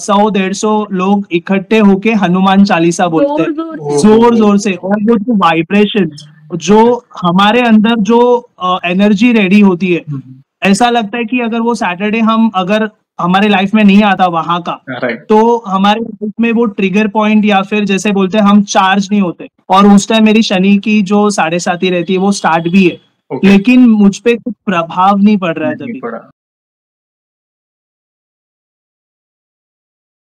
100-150 लोग इकट्ठे होके हनुमान चालीसा बोलते हैं जोर जोर से। और वो जो वाइब्रेशन, जो हमारे अंदर जो एनर्जी रेडी होती है, ऐसा लगता है कि अगर वो सैटरडे अगर हमारे लाइफ में नहीं आता वहां का, तो हमारे लाइफ में वो ट्रिगर पॉइंट या फिर जैसे बोलते हैं हम चार्ज नहीं होते। और उस टाइम मेरी शनि की जो 7.5 रहती है वो स्टार्ट भी है, लेकिन मुझ पे कुछ प्रभाव नहीं पड़ रहा है तभी।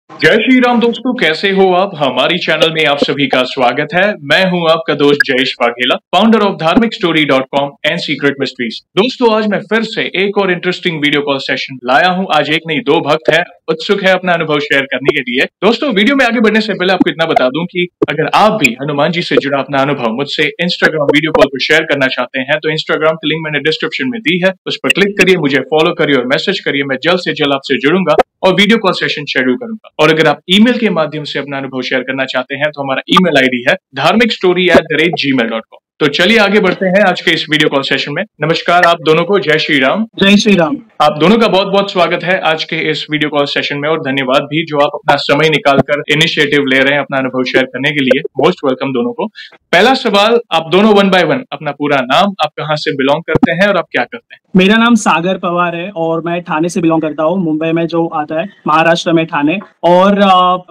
जय श्री राम दोस्तों, कैसे हो आप? हमारी चैनल में आप सभी का स्वागत है। मैं हूं आपका दोस्त जयेश वाघेला, फाउंडर ऑफ धार्मिकस्टोरी.com एंड सीक्रेट मिस्ट्रीज। दोस्तों, आज मैं फिर से एक और इंटरेस्टिंग वीडियो कॉल सेशन लाया हूं। आज एक नहीं, 2 भक्त है, उत्सुक है अपना अनुभव शेयर करने के लिए। दोस्तों, वीडियो में आगे बढ़ने से पहले आपको इतना बता दूं कि अगर आप भी हनुमान जी से जुड़ा अपना अनुभव मुझसे इंस्टाग्राम वीडियो कॉल पर शेयर करना चाहते हैं, तो इंस्टाग्राम की लिंक मैंने डिस्क्रिप्शन में दी है, उस पर क्लिक करिए, मुझे फॉलो करिए और मैसेज करिए। मैं जल्द से जल्द आपसे जुड़ूंगा और वीडियो कॉल सेशन शेड्यूल करूंगा। और अगर आप ईमेल के माध्यम से अपना अनुभव शेयर करना चाहते हैं, तो हमारा ईमेल आईडी है dharmikstory@gmail.com। तो चलिए आगे बढ़ते हैं आज के इस वीडियो कॉल सेशन में। नमस्कार आप दोनों को, जय श्री राम। जय श्री राम। आप दोनों का बहुत बहुत स्वागत है आज के इस वीडियो कॉल सेशन में, और धन्यवाद भी जो आप अपना समय निकालकर इनिशिएटिव ले रहे हैं अपना अनुभव शेयर करने के लिए। मोस्ट वेलकम दोनों को। पहला सवाल, आप दोनों 1 बाय 1 अपना पूरा नाम, आप कहाँ से बिलोंग करते हैं और आप क्या करते हैं? मेरा नाम सागर पवार है और मैं ठाणे से बिलोंग करता हूँ, मुंबई में जो आता है, महाराष्ट्र में ठाणे। और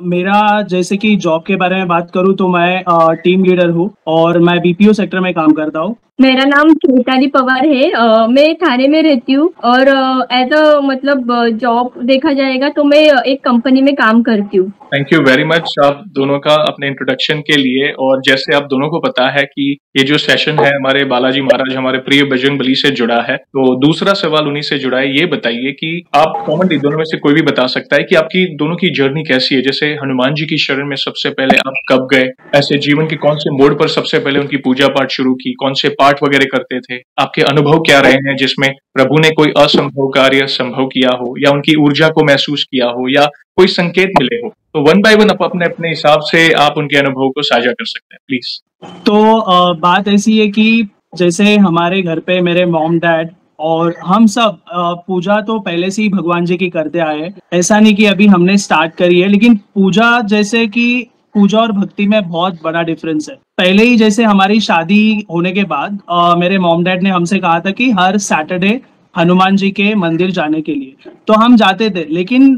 मेरा जैसे कि जॉब के बारे में बात करूँ तो मैं टीम लीडर हूँ और मैं बीपीओ सेक्टर में काम करता हूँ। मेरा नाम चैताली पवार है, मैं थाने में रहती हूँ और एज अ मतलब जॉब देखा जाएगा तो मैं एक कंपनी में काम करती हूँ। थैंक यू वेरी मच आप दोनों का अपने इंट्रोडक्शन के लिए। और जैसे आप दोनों को पता है कि ये जो सेशन है हमारे बालाजी महाराज, हमारे प्रिय बजरंगबली से जुड़ा है, तो दूसरा सवाल उन्हीं से जुड़ा है। ये बताइए कि आप कॉमनली दोनों में से कोई भी बता सकता है कि आपकी दोनों की जर्नी कैसी है। जैसे हनुमान जी की शरण में सबसे पहले आप कब गए, ऐसे जीवन के कौन से मोड़ पर सबसे पहले उनकी पूजा पाठ शुरू की, कौन से पाठ वगैरह करते थे, आपके अनुभव क्या रहे हैं जिसमें प्रभु ने कोई असंभव कार्य संभव किया हो, या उनकी ऊर्जा को महसूस किया हो, या कोई संकेत मिले हो। तो 1 बाय 1 आप अपने अपने हिसाब से आप उनके अनुभव को साझा कर सकते हैं, प्लीज। तो बात ऐसी है कि जैसे हमारे घर पे मेरे मॉम डैड और हम सब पूजा तो पहले से ही भगवान जी की करते आए हैं। ऐसा नहीं कि अभी हमने स्टार्ट करी है, लेकिन पूजा जैसे कि पूजा और भक्ति में बहुत बड़ा डिफरेंस है। पहले ही जैसे हमारी शादी होने के बाद मेरे मॉम डैड ने हमसे कहा था कि हर सैटरडे हनुमान जी के मंदिर जाने के लिए, तो हम जाते थे। लेकिन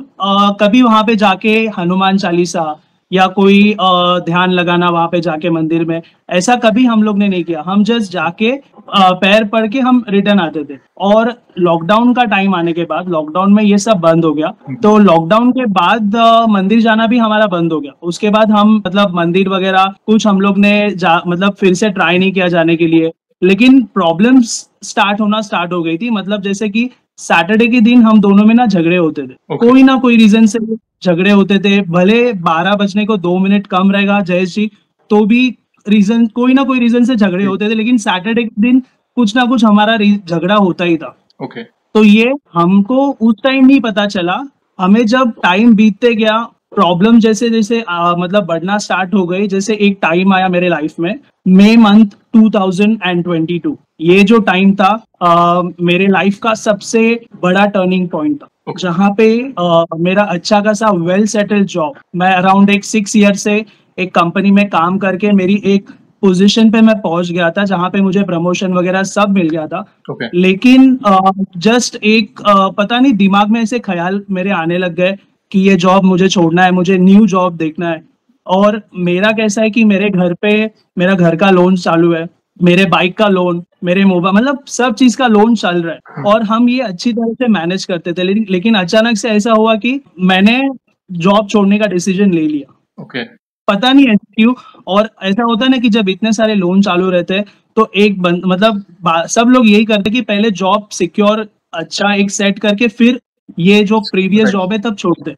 कभी वहां पे जाके हनुमान चालीसा या कोई ध्यान लगाना वहां पे जाके मंदिर में, ऐसा कभी हम लोग ने नहीं किया। हम जस्ट जाके पैर पड़ के हम रिटर्न आते थे। और लॉकडाउन का टाइम आने के बाद, लॉकडाउन में ये सब बंद हो गया, तो लॉकडाउन के बाद मंदिर जाना भी हमारा बंद हो गया। उसके बाद हम मतलब मंदिर वगैरह कुछ हम लोग ने मतलब फिर से ट्राई नहीं किया जाने के लिए। लेकिन प्रॉब्लम्स स्टार्ट हो गई थी। मतलब जैसे कि सैटरडे के दिन हम दोनों में ना झगड़े होते थे, कोई ना कोई रीजन से झगड़े होते थे। भले 12 बजने को 2 मिनट कम रहेगा जयेश जी, तो भी कोई ना कोई रीजन से झगड़े होते थे। लेकिन सैटरडे के दिन कुछ ना कुछ हमारा झगड़ा होता ही था। तो ये हमको उस टाइम नहीं पता चला। हमें जब टाइम बीतते गया, प्रॉब्लम जैसे जैसे मतलब बढ़ना स्टार्ट हो गई। जैसे एक टाइम आया मेरे लाइफ में, मई मंथ 2022, ये जो टाइम था मेरे लाइफ का सबसे बड़ा टर्निंग पॉइंट था, जहाँ पे मेरा अच्छा खासा वेल सेटल्ड जॉब, मैं अराउंड 6 ईयर से एक कंपनी में काम करके मेरी एक पोजीशन पे मैं पहुंच गया था, जहाँ पे मुझे प्रमोशन वगैरह सब मिल गया था। लेकिन जस्ट एक पता नहीं दिमाग में ऐसे ख्याल मेरे आने लग गए कि ये जॉब मुझे छोड़ना है, मुझे न्यू जॉब देखना है। और मेरा कैसा है कि मेरे घर पे मेरा घर का लोन चालू है, मेरे बाइक का लोन, मेरे मोबाइल, मतलब सब चीज का लोन चल रहा है और हम ये अच्छी तरह से मैनेज करते थे। लेकिन अचानक से ऐसा हुआ कि मैंने जॉब छोड़ने का डिसीजन ले लिया। पता नहीं ऐसा क्यों। और ऐसा होता है ना कि जब इतने सारे लोन चालू रहते हैं तो मतलब सब लोग यही करते कि पहले जॉब सिक्योर अच्छा एक सेट करके फिर ये जो प्रीवियस जॉब है तब छोड़ते।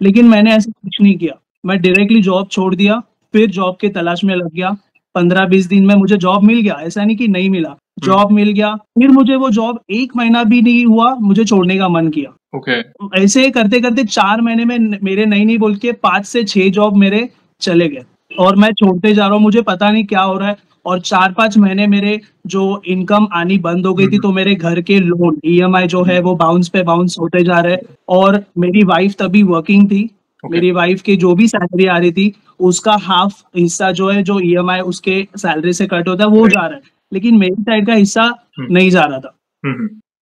लेकिन मैंने ऐसा कुछ नहीं किया, मैं डायरेक्टली जॉब छोड़ दिया, फिर जॉब के तलाश में लग गया। 15-20 दिन में मुझे जॉब मिल गया, ऐसा नहीं कि नहीं मिला, जॉब मिल गया। फिर मुझे वो जॉब 1 महीना भी नहीं हुआ, मुझे छोड़ने का मन किया। ऐसे करते करते 4 महीने में मेरे नहीं बोल के 5 से 6 जॉब मेरे चले गए और मैं छोड़ते जा रहा हूँ, मुझे पता नहीं क्या हो रहा है। और 4-5 महीने मेरे जो इनकम आनी बंद हो गई थी, तो मेरे घर के लोन EMI जो है वो बाउंस पे बाउंस होते जा रहे। और मेरी वाइफ तभी वर्किंग थी, मेरी वाइफ की जो भी सैलरी आ रही थी उसका हाफ हिस्सा जो है, जो ईएमआई उसके सैलरी से कट होता है वो जा रहा है, लेकिन मेरी साइड का हिस्सा नहीं जा रहा था।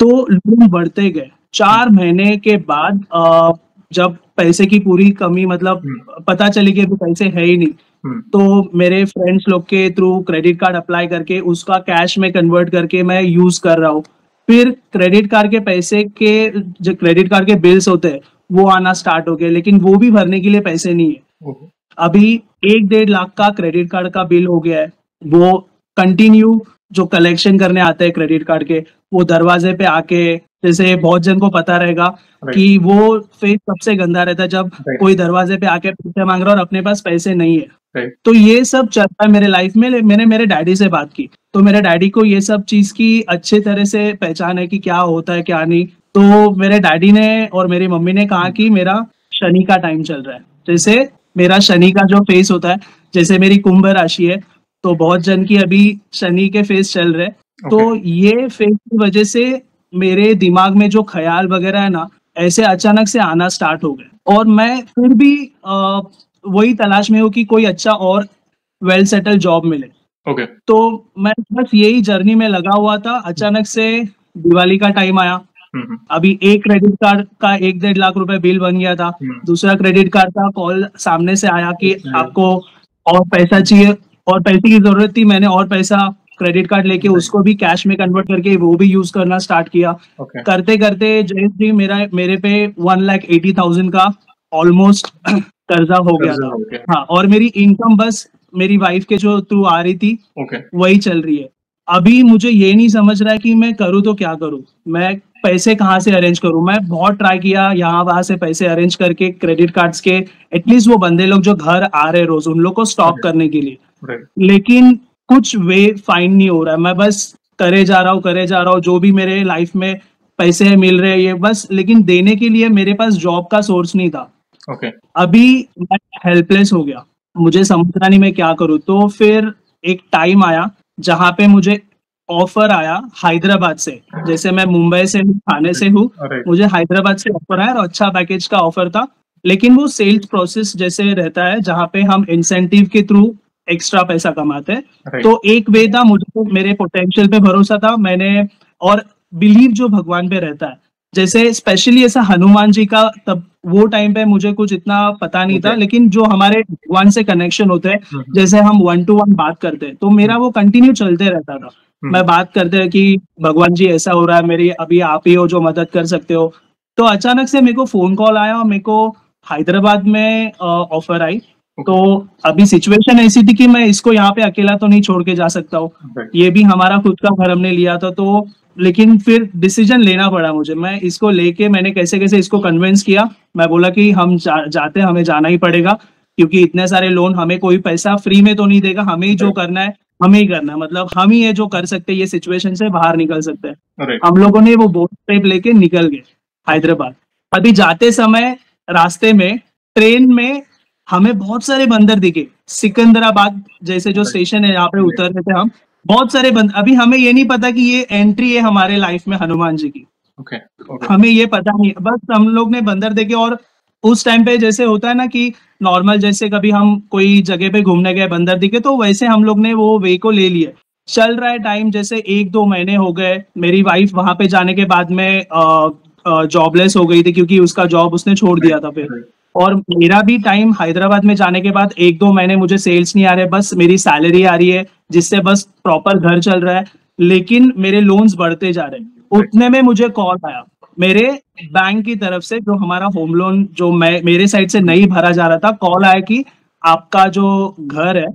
तो लोन बढ़ते गए। 4 महीने के बाद जब पैसे की पूरी कमी, मतलब पता चली कि अभी पैसे है ही नहीं, तो मेरे फ्रेंड्स लोग के थ्रू क्रेडिट कार्ड अप्लाई करके उसका कैश में कन्वर्ट करके मैं यूज कर रहा हूँ। फिर क्रेडिट कार्ड के पैसे के, जो क्रेडिट कार्ड के बिल्स होते हैं वो आना स्टार्ट हो गए, लेकिन वो भी भरने के लिए पैसे नहीं है। अभी 1-1.5 लाख का क्रेडिट कार्ड का बिल हो गया है। वो कंटिन्यू जो कलेक्शन करने आते हैं क्रेडिट कार्ड के, वो दरवाजे पे आके, जैसे बहुत जन को पता रहेगा कि वो फेस सबसे गंदा रहता है जब कोई दरवाजे पे आके पैसे मांग रहा है और अपने पास पैसे नहीं है। तो ये सब चल रहा है मेरे लाइफ में। मैंने मेरे डैडी से बात की, तो मेरे डैडी को ये सब चीज की अच्छे तरह से पहचान है कि क्या होता है क्या नहीं। तो मेरे डैडी ने और मेरी मम्मी ने कहा कि मेरा शनि का टाइम चल रहा है। जैसे मेरा शनि का जो फेस होता है, जैसे मेरी कुंभ राशि है, तो बहुत जन की अभी शनि के फेस चल रहे, तो ये फेस की वजह से मेरे दिमाग में जो ख्याल वगैरह है ना, ऐसे अचानक से आना स्टार्ट हो गए। और मैं फिर भी वही तलाश में हूँ कि कोई अच्छा और वेल सेटल जॉब मिले। तो मैं बस यही जर्नी में लगा हुआ था। अचानक से दिवाली का टाइम आया। अभी एक क्रेडिट कार्ड का 1-1.5 लाख रुपए बिल बन गया था। दूसरा क्रेडिट कार्ड का कॉल सामने से आया कि आपको और पैसा चाहिए, और पैसे की जरूरत थी। मैंने और पैसा क्रेडिट कार्ड लेके उसको भी कैश में कन्वर्ट करके वो भी यूज करना स्टार्ट किया। करते करते जयेश जी मेरे पे 1,80,000 का ऑलमोस्ट कर्जा हो गया था। हाँ, और मेरी इनकम बस मेरी वाइफ के जो थ्रू आ रही थी वही चल रही है। अभी मुझे ये नहीं समझ रहा है कि मैं करूँ तो क्या करूँ, मैं पैसे कहाँ से अरेंज करूँ। मैं बहुत ट्राई किया यहाँ वहां से पैसे अरेंज करके क्रेडिट कार्ड्स के, एटलीस्ट वो बंदे लोग जो घर आ रहे रोज उन लोग को स्टॉप करने के लिए, लेकिन कुछ वे फाइंड नहीं हो रहा है। मैं बस करे जा रहा हूँ जो भी मेरे लाइफ में पैसे मिल रहे हैं ये बस, लेकिन देने के लिए मेरे पास जॉब का सोर्स नहीं था। अभी मैं हेल्पलेस हो गया, मुझे समझना नहीं मैं क्या करूँ। तो फिर एक टाइम आया जहाँ पे मुझे ऑफर आया हैदराबाद से। जैसे मैं मुंबई से हूँ, थाने से हूँ, मुझे हैदराबाद से ऑफर आया और अच्छा पैकेज का ऑफर था। लेकिन वो सेल्स प्रोसेस जैसे रहता है जहाँ पे हम इंसेंटिव के थ्रू एक्स्ट्रा पैसा कमाते हैं। तो एक वे था, मुझे तो मेरे पोटेंशियल पे भरोसा था, मैंने और बिलीव जो भगवान पे रहता है। जैसे स्पेशली ऐसा हनुमान जी का, तब वो टाइम पे मुझे कुछ इतना पता नहीं था, लेकिन जो हमारे भगवान से कनेक्शन होते हैं, जैसे हम 1 to 1 बात करते हैं, तो मेरा वो कंटिन्यू चलते रहता था। मैं बात करते हैं कि भगवान जी ऐसा हो रहा है, मेरी अभी आप ही हो जो मदद कर सकते हो। तो अचानक से मेरे को फोन कॉल आया और मेरे को हैदराबाद में ऑफर आई। तो अभी सिचुएशन ऐसी थी कि मैं इसको यहाँ पे अकेला तो नहीं छोड़ के जा सकता हूँ, ये भी हमारा खुद का घर हमने लिया था। तो लेकिन फिर डिसीजन लेना पड़ा मुझे। मैं इसको लेके मैंने कैसे कैसे इसको कन्विंस किया। मैं बोला कि हम जाते हमें जाना ही पड़ेगा, क्योंकि इतने सारे लोन हमें कोई पैसा फ्री में तो नहीं देगा, हमें ही जो करना है हमें ही करना है। मतलब हम ही है जो कर सकते हैं, ये सिचुएशन से बाहर निकल सकते हैं। हम लोगों ने वो बोट ट्रिप लेके निकल गए हैदराबाद। अभी जाते समय रास्ते में ट्रेन में हमें बहुत सारे बंदर दिखे। सिकंदराबाद जैसे जो स्टेशन है यहाँ पे उतर रहे थे हम, बहुत सारे बंदर। अभी हमें ये नहीं पता कि ये एंट्री है हमारे लाइफ में हनुमान जी की। हमें ये पता नहीं, बस हम लोग ने बंदर देखे। और उस टाइम पे जैसे होता है ना कि नॉर्मल, जैसे कभी हम कोई जगह पे घूमने गए, बंदर दिखे, तो वैसे हम लोग ने वो वे को ले लिया। चल रहा है टाइम, जैसे 1-2 महीने हो गए। मेरी वाइफ वहां पे जाने के बाद में जॉबलेस हो गई थी, क्योंकि उसका जॉब उसने छोड़ दिया था फिर। और मेरा भी टाइम हैदराबाद में जाने के बाद 1-2 महीने मुझे सेल्स नहीं आ रहे, बस मेरी सैलरी आ रही है जिससे बस प्रॉपर घर चल रहा है, लेकिन मेरे लोन्स बढ़ते जा रहे हैं। उतने में मुझे कॉल आया मेरे बैंक की तरफ से, जो हमारा होम लोन जो मेरे साइड से नहीं भरा जा रहा था। कॉल आया कि आपका जो घर है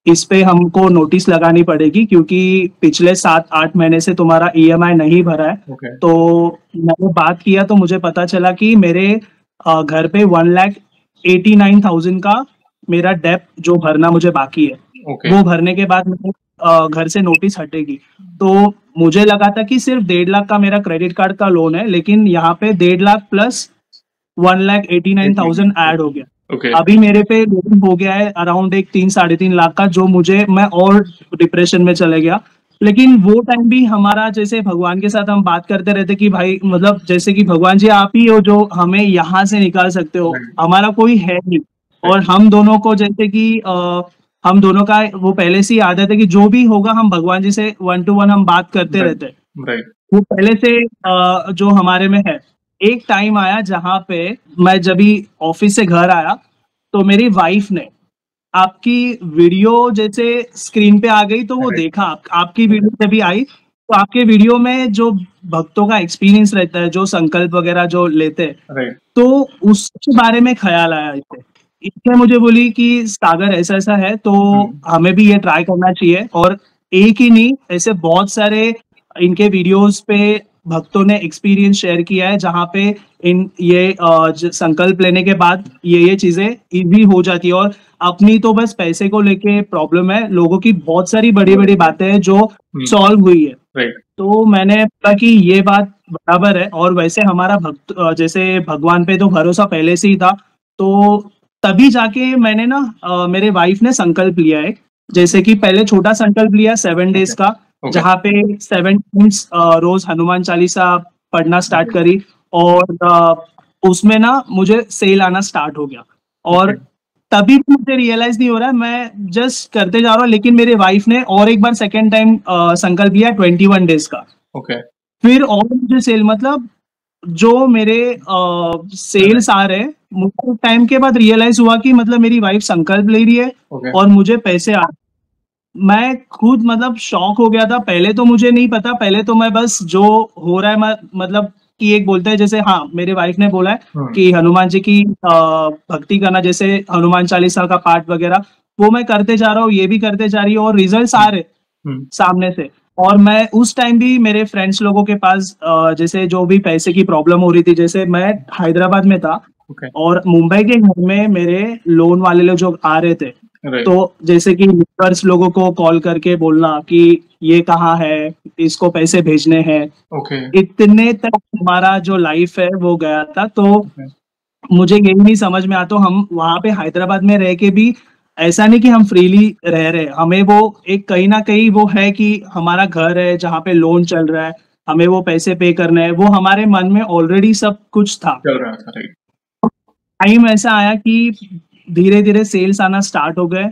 इस पे हमको नोटिस लगानी पड़ेगी, क्योंकि पिछले 7-8 महीने से तुम्हारा ईएमआई नहीं भरा है। तो मैंने बात किया तो मुझे पता चला कि मेरे घर पे 1,89,000 का मेरा डेप जो भरना मुझे बाकी है। वो भरने के बाद मेरे घर से नोटिस हटेगी। तो मुझे लगा था कि सिर्फ 1.5 लाख का मेरा क्रेडिट कार्ड का लोन है, लेकिन यहाँ पे 1.5 लाख प्लस 1,89,000 ऐड हो गया। अभी मेरे पे लोन हो गया है अराउंड 3-3.5 लाख का, जो मैं और डिप्रेशन में चले गया लेकिन वो टाइम भी हमारा, जैसे भगवान के साथ हम बात करते रहते कि भाई मतलब जैसे कि भगवान जी आप ही हो जो हमें यहाँ से निकाल सकते हो, Right. हमारा कोई है नहीं। और हम दोनों को जैसे कि हम दोनों का वो पहले से ही आदत है कि जो भी होगा हम भगवान जी से 1 to 1 हम बात करते Right. रहते हैं। Right. वो पहले से जो हमारे में है। एक टाइम आया जहाँ पे मैं जब भी ऑफिस से घर आया तो मेरी वाइफ ने आपकी वीडियो जैसे स्क्रीन पे आ गई तो वो Right. देखा, आपकी वीडियो जब भी आई तो आपके वीडियो में जो भक्तों का एक्सपीरियंस रहता है, जो संकल्प वगैरह जो लेते हैं, Right. तो उसके बारे में ख्याल आया इसे। इसने मुझे बोली कि सागर ऐसा ऐसा है तो हमें भी ये ट्राई करना चाहिए। और एक ही नहीं, ऐसे बहुत सारे इनके वीडियोस पे भक्तों ने एक्सपीरियंस शेयर किया है जहाँ पे इन ये संकल्प लेने के बाद ये चीजें इजी हो जाती है। और अपनी तो बस पैसे को लेके प्रॉब्लम है, लोगों की बहुत सारी बड़ी बड़ी बातें हैं जो सॉल्व हुई है। Right. तो मैंने बोला कि ये बात बराबर है। और वैसे हमारा जैसे भगवान पे तो भरोसा पहले से ही था, तो तभी जाके मैंने ना मेरे वाइफ ने संकल्प लिया है। जैसे कि पहले छोटा संकल्प लिया 7 डेज का, Okay. जहाँ पे 7 टाइम्स रोज हनुमान चालीसा पढ़ना स्टार्ट करी। और उसमें ना मुझे सेल आना स्टार्ट हो गया। और Okay. तभी भी मुझे रियलाइज नहीं हो रहा है, मैं जस्ट करते जा रहा हूँ। लेकिन मेरे वाइफ ने और एक बार सेकेंड टाइम संकल्प लिया 21 डेज का। Okay. फिर और मुझे सेल, मतलब जो मेरे सेल्स आ रहे हैं, मुझे टाइम के बाद रियलाइज हुआ कि मतलब मेरी वाइफ संकल्प ले रही है Okay. और मुझे पैसे आ। मैं खुद मतलब शॉक हो गया था। पहले तो मुझे नहीं पता, पहले तो मैं बस जो हो रहा है मतलब कि एक बोलते हैं जैसे, हाँ मेरे वाइफ ने बोला है कि हनुमान जी की भक्ति करना, जैसे हनुमान चालीसा का पाठ वगैरह, वो मैं करते जा रहा हूँ, ये भी करते जा रही हूँ और रिजल्ट्स आ रहे सामने से। और मैं उस टाइम भी मेरे फ्रेंड्स लोगों के पास जैसे जो भी पैसे की प्रॉब्लम हो रही थी, जैसे मैं हैदराबाद में था Okay. और मुंबई के घर में मेरे लोन वाले लोग जो आ रहे थे, Right. तो जैसे कि यूजर्स लोगों को कॉल करके बोलना कि ये कहाँ है, इसको पैसे भेजने हैं, Okay. इतने तक हमारा जो लाइफ है वो गया था। तो Okay. मुझे यही नहीं समझ में आता, हम वहां पे हैदराबाद में रह के भी ऐसा नहीं कि हम फ्रीली रह रहे, हमें वो एक कहीं ना कहीं वो है कि हमारा घर है जहाँ पे लोन चल रहा है, हमें वो पैसे पे करने हैं, वो हमारे मन में ऑलरेडी सब कुछ था। चल रहा था। Right. टाइम ऐसा आया कि धीरे धीरे सेल्स आना स्टार्ट हो गए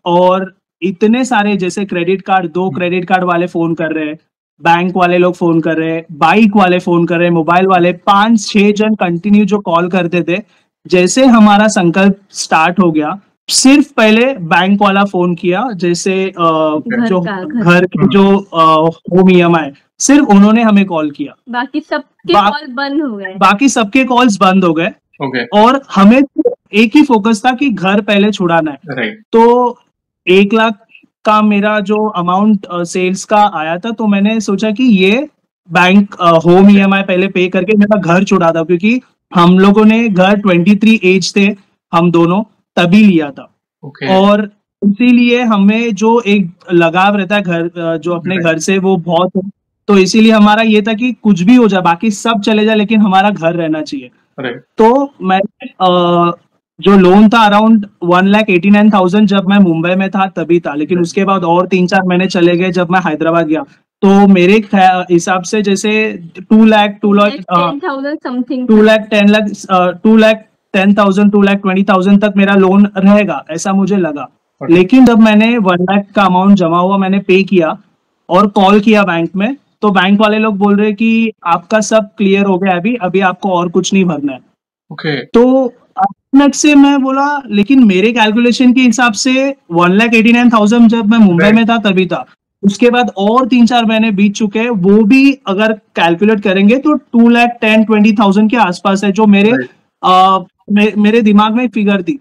और इतने सारे, जैसे क्रेडिट कार्ड, 2 क्रेडिट कार्ड वाले फोन कर रहे हैं, बैंक वाले लोग फोन कर रहे हैं, बाइक वाले फोन कर रहे हैं, मोबाइल वाले 5-6 जन कंटिन्यू जो कॉल करते थे। जैसे हमारा संकल्प स्टार्ट हो गया, सिर्फ पहले बैंक वाला फोन किया, जैसे जो घर के जो होम EMI, सिर्फ उन्होंने हमें कॉल किया, बाकी सबके कॉल बंद हो गए। बाकी सबके कॉल्स बंद हो गए। Okay. और हमें एक ही फोकस था कि घर पहले छुड़ाना है। Right. तो 1 लाख का मेरा जो अमाउंट सेल्स का आया था, तो मैंने सोचा कि ये बैंक होम EMI पहले पे करके मेरा घर छुड़ा था, क्योंकि हम लोगों ने घर 23 एज थे हम दोनों, तभी लिया था। Okay. और इसीलिए हमें जो एक लगाव रहता है घर जो अपने घर से, वो बहुत है। तो इसीलिए हमारा ये था कि कुछ भी हो जाए, बाकी सब चले जाए, लेकिन हमारा घर रहना चाहिए। Right. तो मैं जो लोन था अराउंड 1,89,000 जब मैं मुंबई में था तभी था, लेकिन उसके बाद और 3-4 महीने चले गए जब मैं हैदराबाद गया। तो मेरे हिसाब से जैसे 2 लाख 10,000 समथिंग 2,10,000 2,20,000 तक मेरा लोन रहेगा, ऐसा मुझे लगा। Okay. लेकिन जब मैंने 1 लाख का अमाउंट जमा हुआ, मैंने पे किया और कॉल किया बैंक में, तो बैंक वाले लोग बोल रहे कि आपका सब क्लियर हो गया, अभी आपको और कुछ नहीं भरना है। Okay. तो अचानक से मैं बोला, लेकिन मेरे कैलकुलेशन के हिसाब से 1,89,000 जब मैं मुंबई में था तभी था। उसके बाद और 3-4 महीने बीत चुके हैं, वो भी अगर कैलकुलेट करेंगे तो 2,10,20,000 के आसपास है, जो मेरे दिमाग में फिगर थी।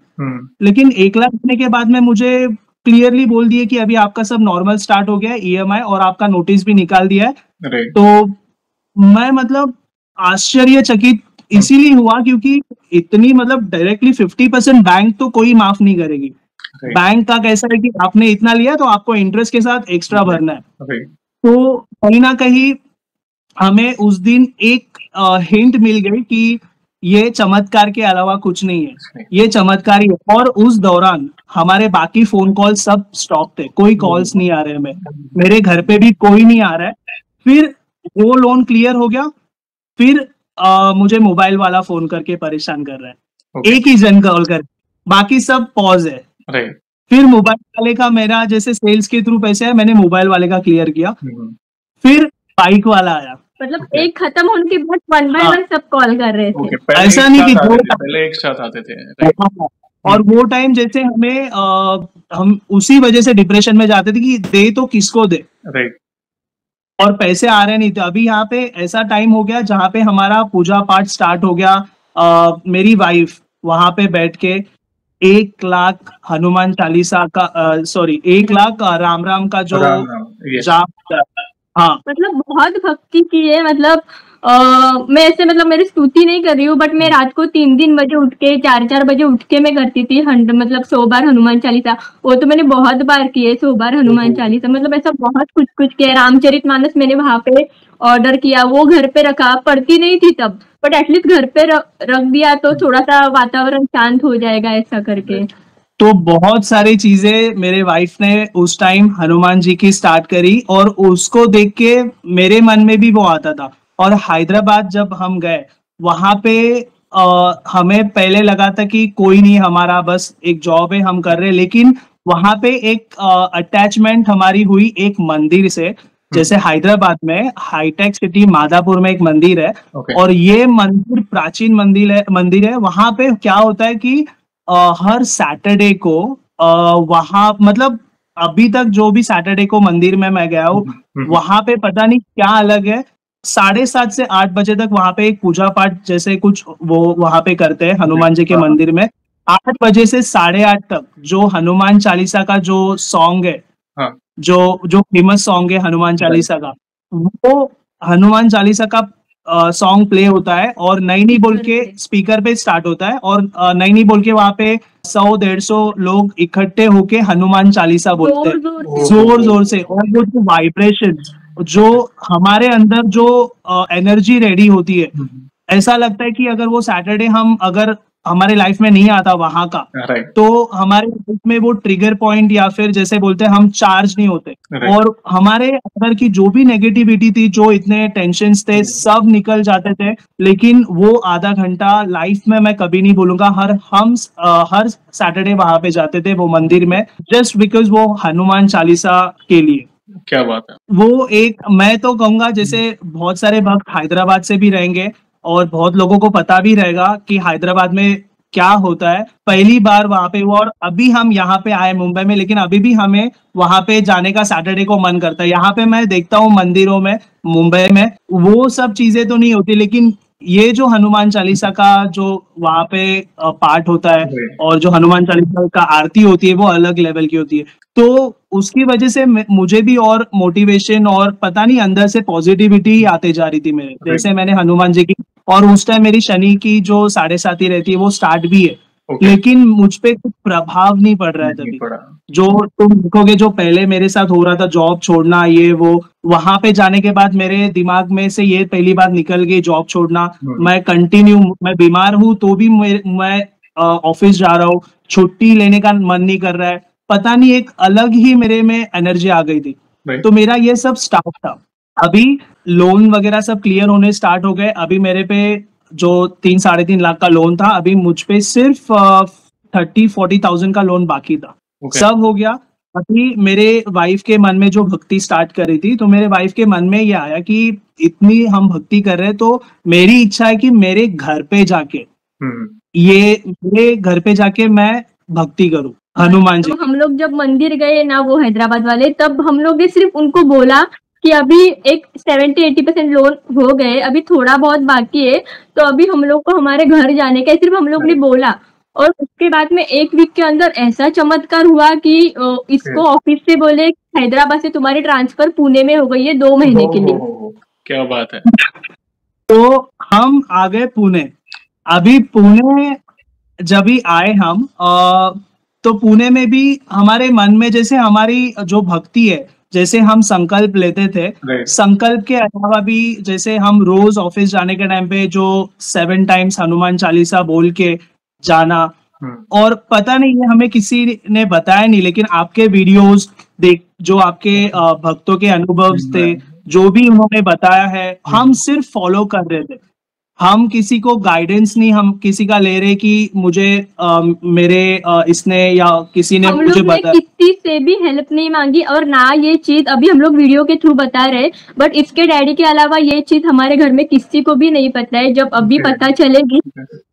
लेकिन 1 लाख देने के बाद में मुझे क्लियरली बोल दिए कि अभी आपका सब नॉर्मल स्टार्ट हो गया है EMI, और आपका नोटिस भी निकाल दिया है। Right. तो मैं मतलब आश्चर्यचकित इसीलिए हुआ क्योंकि इतनी मतलब डायरेक्टली 50% बैंक तो कोई माफ नहीं करेगी। Right. बैंक का कैसा है कि आपने इतना लिया तो आपको इंटरेस्ट के साथ एक्स्ट्रा भरना है। Right. तो कहीं ना कहीं हमें उस दिन एक हिंट मिल गई कि ये चमत्कार के अलावा कुछ नहीं है, ये चमत्कार ही है। और उस दौरान हमारे बाकी फोन कॉल सब स्टॉप थे, कोई कॉल्स नहीं आ रहे हमें, मेरे घर पे भी कोई नहीं आ रहा है। फिर वो लोन क्लियर हो गया, फिर मुझे मोबाइल वाला फोन करके परेशान कर रहा है, एक ही जन कॉल कर, बाकी सब पॉज है। फिर मोबाइल वाले का, मेरा जैसे सेल्स के थ्रू पैसे है, मैंने मोबाइल वाले का क्लियर किया। फिर बाइक वाला आया, मतलब एक खत्म होने के बाद वन बाय वन सब कॉल कर रहे थे। ऐसा नहीं कि पहले एक साथ आते थे। और वो टाइम जैसे हमें हम उसी वजह से डिप्रेशन में जाते थे कि दे तो किसको दे, और पैसे आ रहे नहीं थे। अभी यहाँ पे ऐसा टाइम हो गया जहाँ पे हमारा पूजा पाठ स्टार्ट हो गया। मेरी वाइफ वहां पे बैठ के 1 लाख हनुमान चालीसा का, सॉरी 1 लाख राम राम का जो जाप, हाँ मतलब बहुत भक्ति की है। मतलब मैं ऐसे मतलब मेरी स्तुति नहीं कर रही हूँ, बट मैं रात को 3-3 बजे उठ के 4-4 बजे उठ के मैं करती थी मतलब 100 बार हनुमान चालीसा। वो तो मैंने बहुत बार की है 100 बार हनुमान चालीसा। मतलब ऐसा बहुत कुछ किया। रामचरितमानस मैंने वहां पे ऑर्डर किया, वो घर पे रखा, पढ़ती नहीं थी तब, बट एटलीस्ट घर पे रख दिया तो थोड़ा सा वातावरण शांत हो जाएगा ऐसा करके। तो बहुत सारी चीजें मेरे वाइफ ने उस टाइम हनुमान जी की स्टार्ट करी, और उसको देख के मेरे मन में भी वो आता था। और हैदराबाद जब हम गए वहां पे हमें पहले लगा था कि कोई नहीं, हमारा बस एक जॉब है, हम कर रहे, लेकिन वहां पे एक अटैचमेंट हमारी हुई एक मंदिर से। जैसे हैदराबाद में हाईटेक सिटी मादापुर में एक मंदिर है, और ये मंदिर प्राचीन मंदिर है। वहां पे क्या होता है कि हर सैटरडे को वहां, मतलब अभी तक जो भी सैटरडे को मंदिर में मैं गया हूँ, वहां पे पता नहीं क्या अलग है, 7:30 से 8 बजे तक वहां पे एक पूजा पाठ जैसे कुछ वो वहां पे करते हैं हनुमान जी के मंदिर में। 8 बजे से 8:30 तक जो हनुमान चालीसा का जो सॉन्ग है, जो फेमस सॉन्ग है हनुमान चालीसा का, वो हनुमान चालीसा का सॉन्ग प्ले होता है, और नई बोल के स्पीकर पे स्टार्ट होता है, और नई बोल के वहां पे 100-150 लोग इकट्ठे होके हनुमान चालीसा बोलते हैं जोर से। और वो जो वाइब्रेशन, जो हमारे अंदर जो एनर्जी रेडी होती है, ऐसा लगता है कि अगर वो सैटरडे अगर हमारे लाइफ में नहीं आता वहां का, तो हमारे लाइफ में वो ट्रिगर पॉइंट या फिर जैसे बोलते हैं हम चार्ज नहीं होते, और हमारे अंदर की जो भी नेगेटिविटी थी, जो इतने टेंशन्स थे, सब निकल जाते थे। लेकिन वो आधा घंटा लाइफ में मैं कभी नहीं भूलूंगा। हर सैटरडे वहां पे जाते थे वो मंदिर में, जस्ट बिकॉज वो हनुमान चालीसा के लिए। क्या बात है। वो एक, मैं तो कहूंगा जैसे बहुत सारे भक्त हैदराबाद से भी रहेंगे, और बहुत लोगों को पता भी रहेगा कि हैदराबाद में क्या होता है। पहली बार वहां पे वो, और अभी हम यहाँ पे आए मुंबई में, लेकिन अभी भी हमें वहां पे जाने का सैटरडे को मन करता है। यहाँ पे मैं देखता हूँ मंदिरों में मुंबई में वो सब चीजें तो नहीं होती, लेकिन ये जो हनुमान चालीसा का जो वहां पे पाठ होता है, और जो हनुमान चालीसा का आरती होती है, वो अलग लेवल की होती है। तो उसकी वजह से मुझे भी और मोटिवेशन, और पता नहीं अंदर से पॉजिटिविटी आते जा रही थी मेरे। जैसे मैंने हनुमान जी की, और उस टाइम मेरी शनि की जो 7.5 रहती है वो स्टार्ट भी है, लेकिन मुझ पे कुछ प्रभाव नहीं पड़ रहा है तभी। जो तुम देखोगे जो पहले मेरे साथ हो रहा था, जॉब छोड़ना, ये वो, वहां पे जाने के बाद मेरे दिमाग में से ये पहली बात निकल गई, जॉब छोड़ना। मैं बीमार हूँ तो भी मैं ऑफिस जा रहा हूँ, छुट्टी लेने का मन नहीं कर रहा है, पता नहीं एक अलग ही मेरे में एनर्जी आ गई थी। तो मेरा ये सब स्टार्ट था। अभी लोन वगैरह सब क्लियर होने स्टार्ट हो गए। अभी मेरे पे जो 3-3.5 लाख का लोन था, अभी मुझ पे सिर्फ 30-40,000 का लोन बाकी था। सब हो गया। अभी मेरे वाइफ के मन में जो भक्ति स्टार्ट कर रही थी, तो मेरे वाइफ के मन में ये आया कि इतनी हम भक्ति कर रहे हैं, तो मेरी इच्छा है कि मेरे घर पे जाके मेरे घर पे जाके मैं भक्ति करूं हनुमान जी। हम लोग जब मंदिर गए ना, वो हैदराबाद वाले, तब हम लोग ने सिर्फ उनको बोला कि अभी एक 70-80% लोन हो गए, अभी थोड़ा बहुत बाकी है, तो अभी हम लोग को हमारे घर जाने का, सिर्फ हम लोग ने बोला। और उसके बाद में 1 वीक के अंदर ऐसा चमत्कार हुआ कि इसको ऑफिस से बोले हैदराबाद से तुम्हारी ट्रांसफर पुणे में हो गई है 2 महीने के लिए। क्या बात है। तो हम आ गए पुणे। अभी पुणे जब भी आए हम, तो पुणे में भी हमारे मन में जैसे हमारी जो भक्ति है, जैसे हम संकल्प लेते थे, संकल्प के अलावा भी जैसे हम रोज ऑफिस जाने के टाइम पे जो 7 टाइम्स हनुमान चालीसा बोल के जाना, और पता नहीं है, हमें किसी ने बताया नहीं, लेकिन आपके वीडियोस देख, जो आपके भक्तों के अनुभव थे, जो भी उन्होंने बताया है, हम सिर्फ फॉलो कर रहे थे। हम किसी को गाइडेंस नहीं, हम किसी का ले रहे कि मुझे मेरे इसने या किसी ने हम मुझे लोग ने बताया। किसी से भी हेल्प नहीं मांगी, और ना ये चीज अभी हम लोग वीडियो के थ्रू बता रहे, बट इसके डैडी के अलावा ये चीज हमारे घर में किसी को भी नहीं पता है। जब अभी पता चलेगी,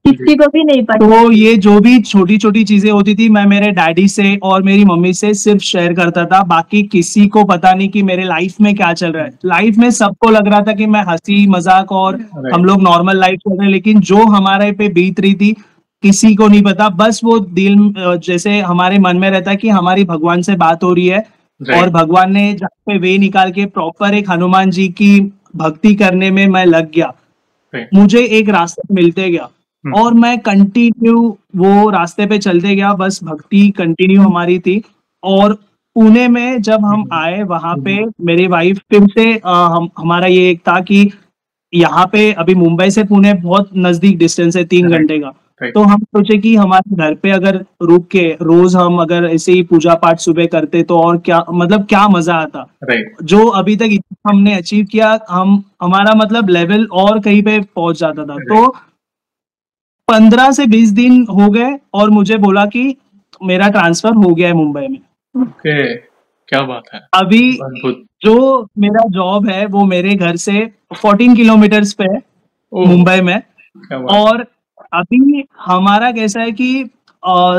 किसी को भी नहीं पता। तो ये जो भी छोटी छोटी चीजें होती थी, मैं मेरे डैडी से और मेरी मम्मी से सिर्फ शेयर करता था, बाकी किसी को पता नहीं कि मेरे लाइफ में क्या चल रहा है। लाइफ में सबको लग रहा था कि मैं हंसी मजाक और हम लोग नॉर्मल लाइफ चल रहे हैं, लेकिन जो हमारे पे बीत रही थी किसी को नहीं पता। बस वो दिल जैसे हमारे मन में रहता है कि हमारी भगवान से बात हो रही है, और भगवान ने जहाँ पे वे निकाल के प्रॉपर एक हनुमान जी की भक्ति करने में मैं लग गया। मुझे एक रास्ता मिलते गया और मैं कंटिन्यू वो रास्ते पे चलते गया, बस भक्ति कंटिन्यू हमारी थी। और पुणे में जब हम आए, वहां पे मेरी वाइफ फिर से हमारा ये एक था कि यहाँ पे अभी मुंबई से पुणे बहुत नजदीक डिस्टेंस है, 3 घंटे का। तो हम सोचे कि हमारे घर पे अगर रुक के रोज हम अगर ऐसे ही पूजा पाठ सुबह करते तो और क्या, मतलब क्या मजा आता। जो अभी तक हमने अचीव किया, हमारा मतलब लेवल और कहीं पे पहुंच जाता था। तो 15 से 20 दिन हो गए और मुझे बोला कि मेरा ट्रांसफर हो गया है मुंबई में। ओके, क्या बात है। अभी जो मेरा जॉब है वो मेरे घर से 14 किलोमीटर्स पे है मुंबई में। और अभी हमारा कैसा है कि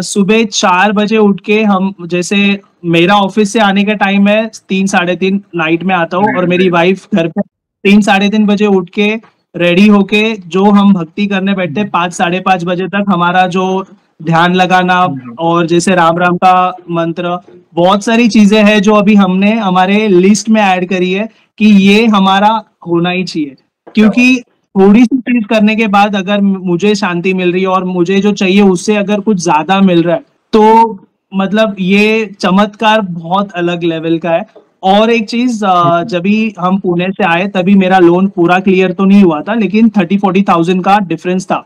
सुबह 4 बजे उठ के हम, जैसे मेरा ऑफिस से आने का टाइम है 3 साढ़े 3 नाइट में आता हूँ, और मेरी वाइफ घर पे 3 साढ़े 3 बजे उठ के रेडी होके जो हम भक्ति करने बैठते 5 साढ़े 5 बजे तक, हमारा जो ध्यान लगाना और जैसे राम राम का मंत्र, बहुत सारी चीजें हैं जो अभी हमने हमारे लिस्ट में ऐड करी है कि ये हमारा होना ही चाहिए। क्योंकि थोड़ी सी चीज करने के बाद अगर मुझे शांति मिल रही है और मुझे जो चाहिए उससे अगर कुछ ज्यादा मिल रहा है, तो मतलब ये चमत्कार बहुत अलग लेवल का है। और एक चीज, जब भी हम पुणे से आए तभी मेरा लोन पूरा क्लियर तो नहीं हुआ था, लेकिन 30-40,000 का डिफरेंस था।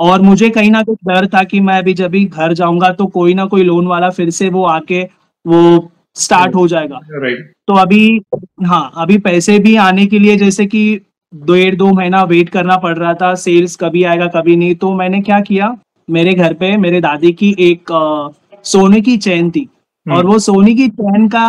और मुझे कहीं ना कहीं डर था कि मैं अभी जब भी घर जाऊंगा तो कोई ना कोई लोन वाला फिर से वो आके वो स्टार्ट हो जाएगा। तो अभी अभी पैसे भी आने के लिए जैसे कि 1.5-2 महीना वेट करना पड़ रहा था, सेल्स कभी आएगा कभी नहीं। तो मैंने क्या किया, मेरे घर पे मेरे दादी की एक सोने की चैन थी, और वो सोने की चैन का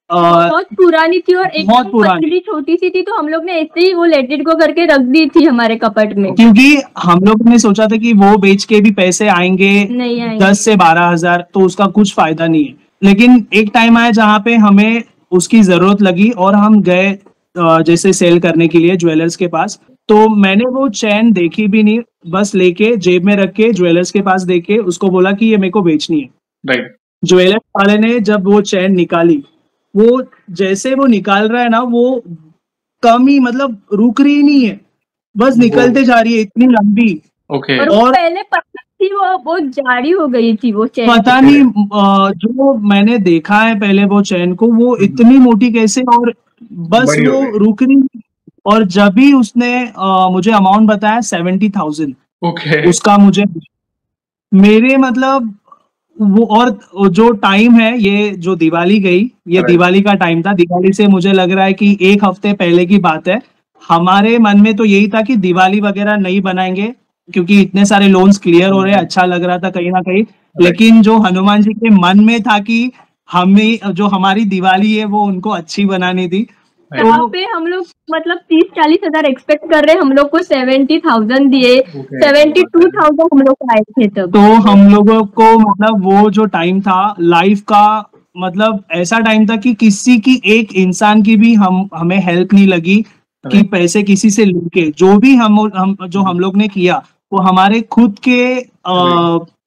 बहुत पुरानी थी और एक बहुत पतली छोटी सी थी, तो हम लोग ने ऐसे ही वो लेट इट गो करके रख दी थी हमारे कपट में, क्योंकि हम लोग ने सोचा था कि वो बेच के भी पैसे आएंगे नहीं आएंगे। 10 से 12 हजार, तो उसका कुछ फायदा नहीं है। लेकिन एक टाइम आया जहाँ पे हमें उसकी जरूरत लगी और हम गए जैसे सेल करने के लिए ज्वेलर्स के पास। तो मैंने वो चैन देखी भी नहीं, बस लेके जेब में रख के ज्वेलर्स के पास देके उसको बोला कि ये मेरे को बेचनी है। ज्वेलर्स वाले ने जब वो चैन निकाली, वो जैसे वो निकाल रहा है ना, वो कम ही मतलब रुक रही नहीं है, बस निकलते जा रही है, इतनी लंबी। और पहले थी वो बहुत जाड़ी हो गई थी वो चैन। पता नहीं जो मैंने देखा है पहले वो चैन को, वो इतनी मोटी कैसे, और बस वो रुक रही। और जब भी उसने मुझे अमाउंट बताया 70,000, उसका मुझे मेरे मतलब वो, और जो टाइम है ये जो दिवाली गई, ये दिवाली का टाइम था। दिवाली से मुझे लग रहा है कि 1 हफ्ते पहले की बात है। हमारे मन में तो यही था कि दिवाली वगैरह नहीं बनाएंगे क्योंकि इतने सारे लोन्स क्लियर हो रहे हैं, अच्छा लग रहा था कहीं ना कहीं। लेकिन जो हनुमान जी के मन में था कि हमें जो हमारी दिवाली है वो उनको अच्छी बनानी थी। यहाँ पे हम लोग मतलब 30-40 हजार एक्सपेक्ट कर रहे हैं, हम लोग को 70,000 दिए, 72,000 हम लोग आए थे तब। तो हम लोगों को मतलब वो जो टाइम था लाइफ का, मतलब ऐसा टाइम था कि किसी की एक इंसान की भी हमें हेल्प नहीं लगी कि पैसे किसी से लेके। जो भी हम लोग ने किया वो हमारे खुद के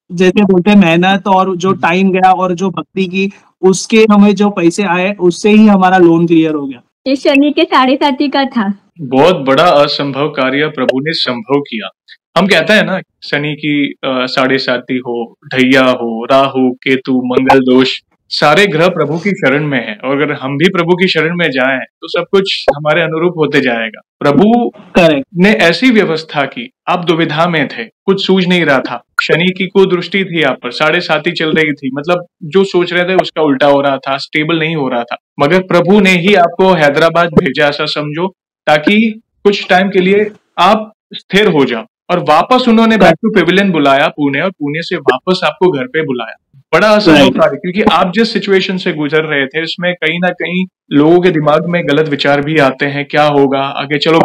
जैसे बोलते मेहनत और जो टाइम गया और जो भक्ति की, उसके हमें जो पैसे आए उससे ही हमारा लोन क्लियर हो गया। ये शनि के 7.5 का था। बहुत बड़ा असंभव कार्य प्रभु ने संभव किया। हम कहते हैं ना, शनि की 7.5 हो, ढैया हो, राहु केतु मंगल दोष, सारे ग्रह प्रभु की शरण में है, और अगर हम भी प्रभु की शरण में जाएं तो सब कुछ हमारे अनुरूप होते जाएगा। प्रभु करेक्ट। ने ऐसी व्यवस्था की, आप दुविधा में थे, कुछ सूझ नहीं रहा था, शनि की कुदृष्टि थी आप पर, 7.5 चल रही थी, मतलब जो सोच रहे थे उसका उल्टा हो रहा था, स्टेबल नहीं हो रहा था, मगर प्रभु ने ही आपको हैदराबाद भेजा, ऐसा समझो, ताकि कुछ टाइम के लिए आप स्थिर हो जाओ। और वापस उन्होंने बैक टू पेविलियन बुलाया पुणे, और पुणे से वापस आपको घर पे बुलाया। बड़ा असंभव कार्य, क्योंकि आप जिस सिचुएशन से गुजर रहे थे इसमें कहीं ना कहीं लोगों के दिमाग में गलत विचार भी आते हैं, क्या होगा आगे, चलो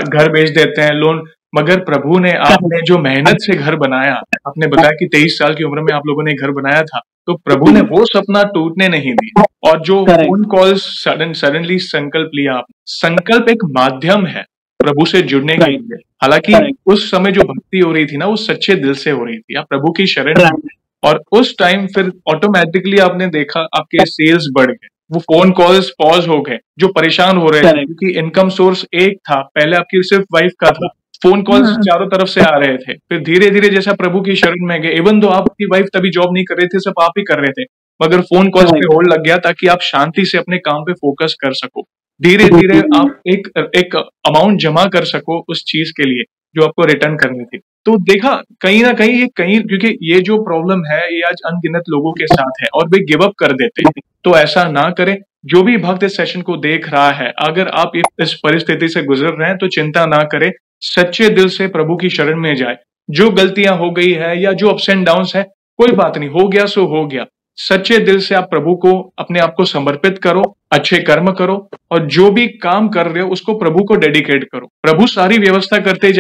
घर बेच देते हैं, लोन। मगर प्रभु ने, आपने जो मेहनत से घर बनाया, आपने बताया कि 23 साल की उम्र में आप लोगों ने घर बनाया था, तो प्रभु ने वो सपना टूटने नहीं दिया। और जो फोन कॉल्स सडनली संकल्प लिया आपने, संकल्प एक माध्यम है प्रभु से जुड़ने के लिए। हालांकि उस समय जो भक्ति हो रही थी ना, वो सच्चे दिल से हो रही थी, आप प्रभु की शरण में, और उस टाइम फिर ऑटोमेटिकली आपने देखा आपके सेल्स बढ़ गए, वो फोन कॉल्स पॉज हो गए, जो परेशान हो रहे थे, क्योंकि इनकम सोर्स एक था, पहले आपकी सिर्फ वाइफ का था, फोन कॉल्स चारों तरफ से आ रहे थे, फिर धीरे धीरे जैसा प्रभु की शरण में गए, इवन दो आपकी वाइफ तभी जॉब नहीं कर रहे थे, सब आप ही कर रहे थे, मगर फोन कॉल्स पे होल्ड लग गया ताकि आप शांति से अपने काम पे फोकस कर सको, धीरे धीरे आप एक अमाउंट जमा कर सको उस चीज के लिए जो आपको रिटर्न करनी थी। तो देखा कहीं ना कहीं क्योंकि ये जो प्रॉब्लम है ये आज अनगिनत लोगों के साथ है और वे गिव अप कर देते हैं, तो ऐसा ना करें। जो भी भक्त इस सेशन को देख रहा है, अगर आप इस परिस्थिति से गुजर रहे हैं तो चिंता ना करें, सच्चे दिल से प्रभु की शरण में जाए। जो गलतियां हो गई है या जो अप्स एंड डाउन्स है, कोई बात नहीं, हो गया सो हो गया। सच्चे दिल से आप प्रभु को अपने आप को समर्पित करो, अच्छे कर्म करो, और जो भी काम कर रहे हो उसको प्रभु को डेडिकेट करो। प्रभु सारी व्यवस्था करते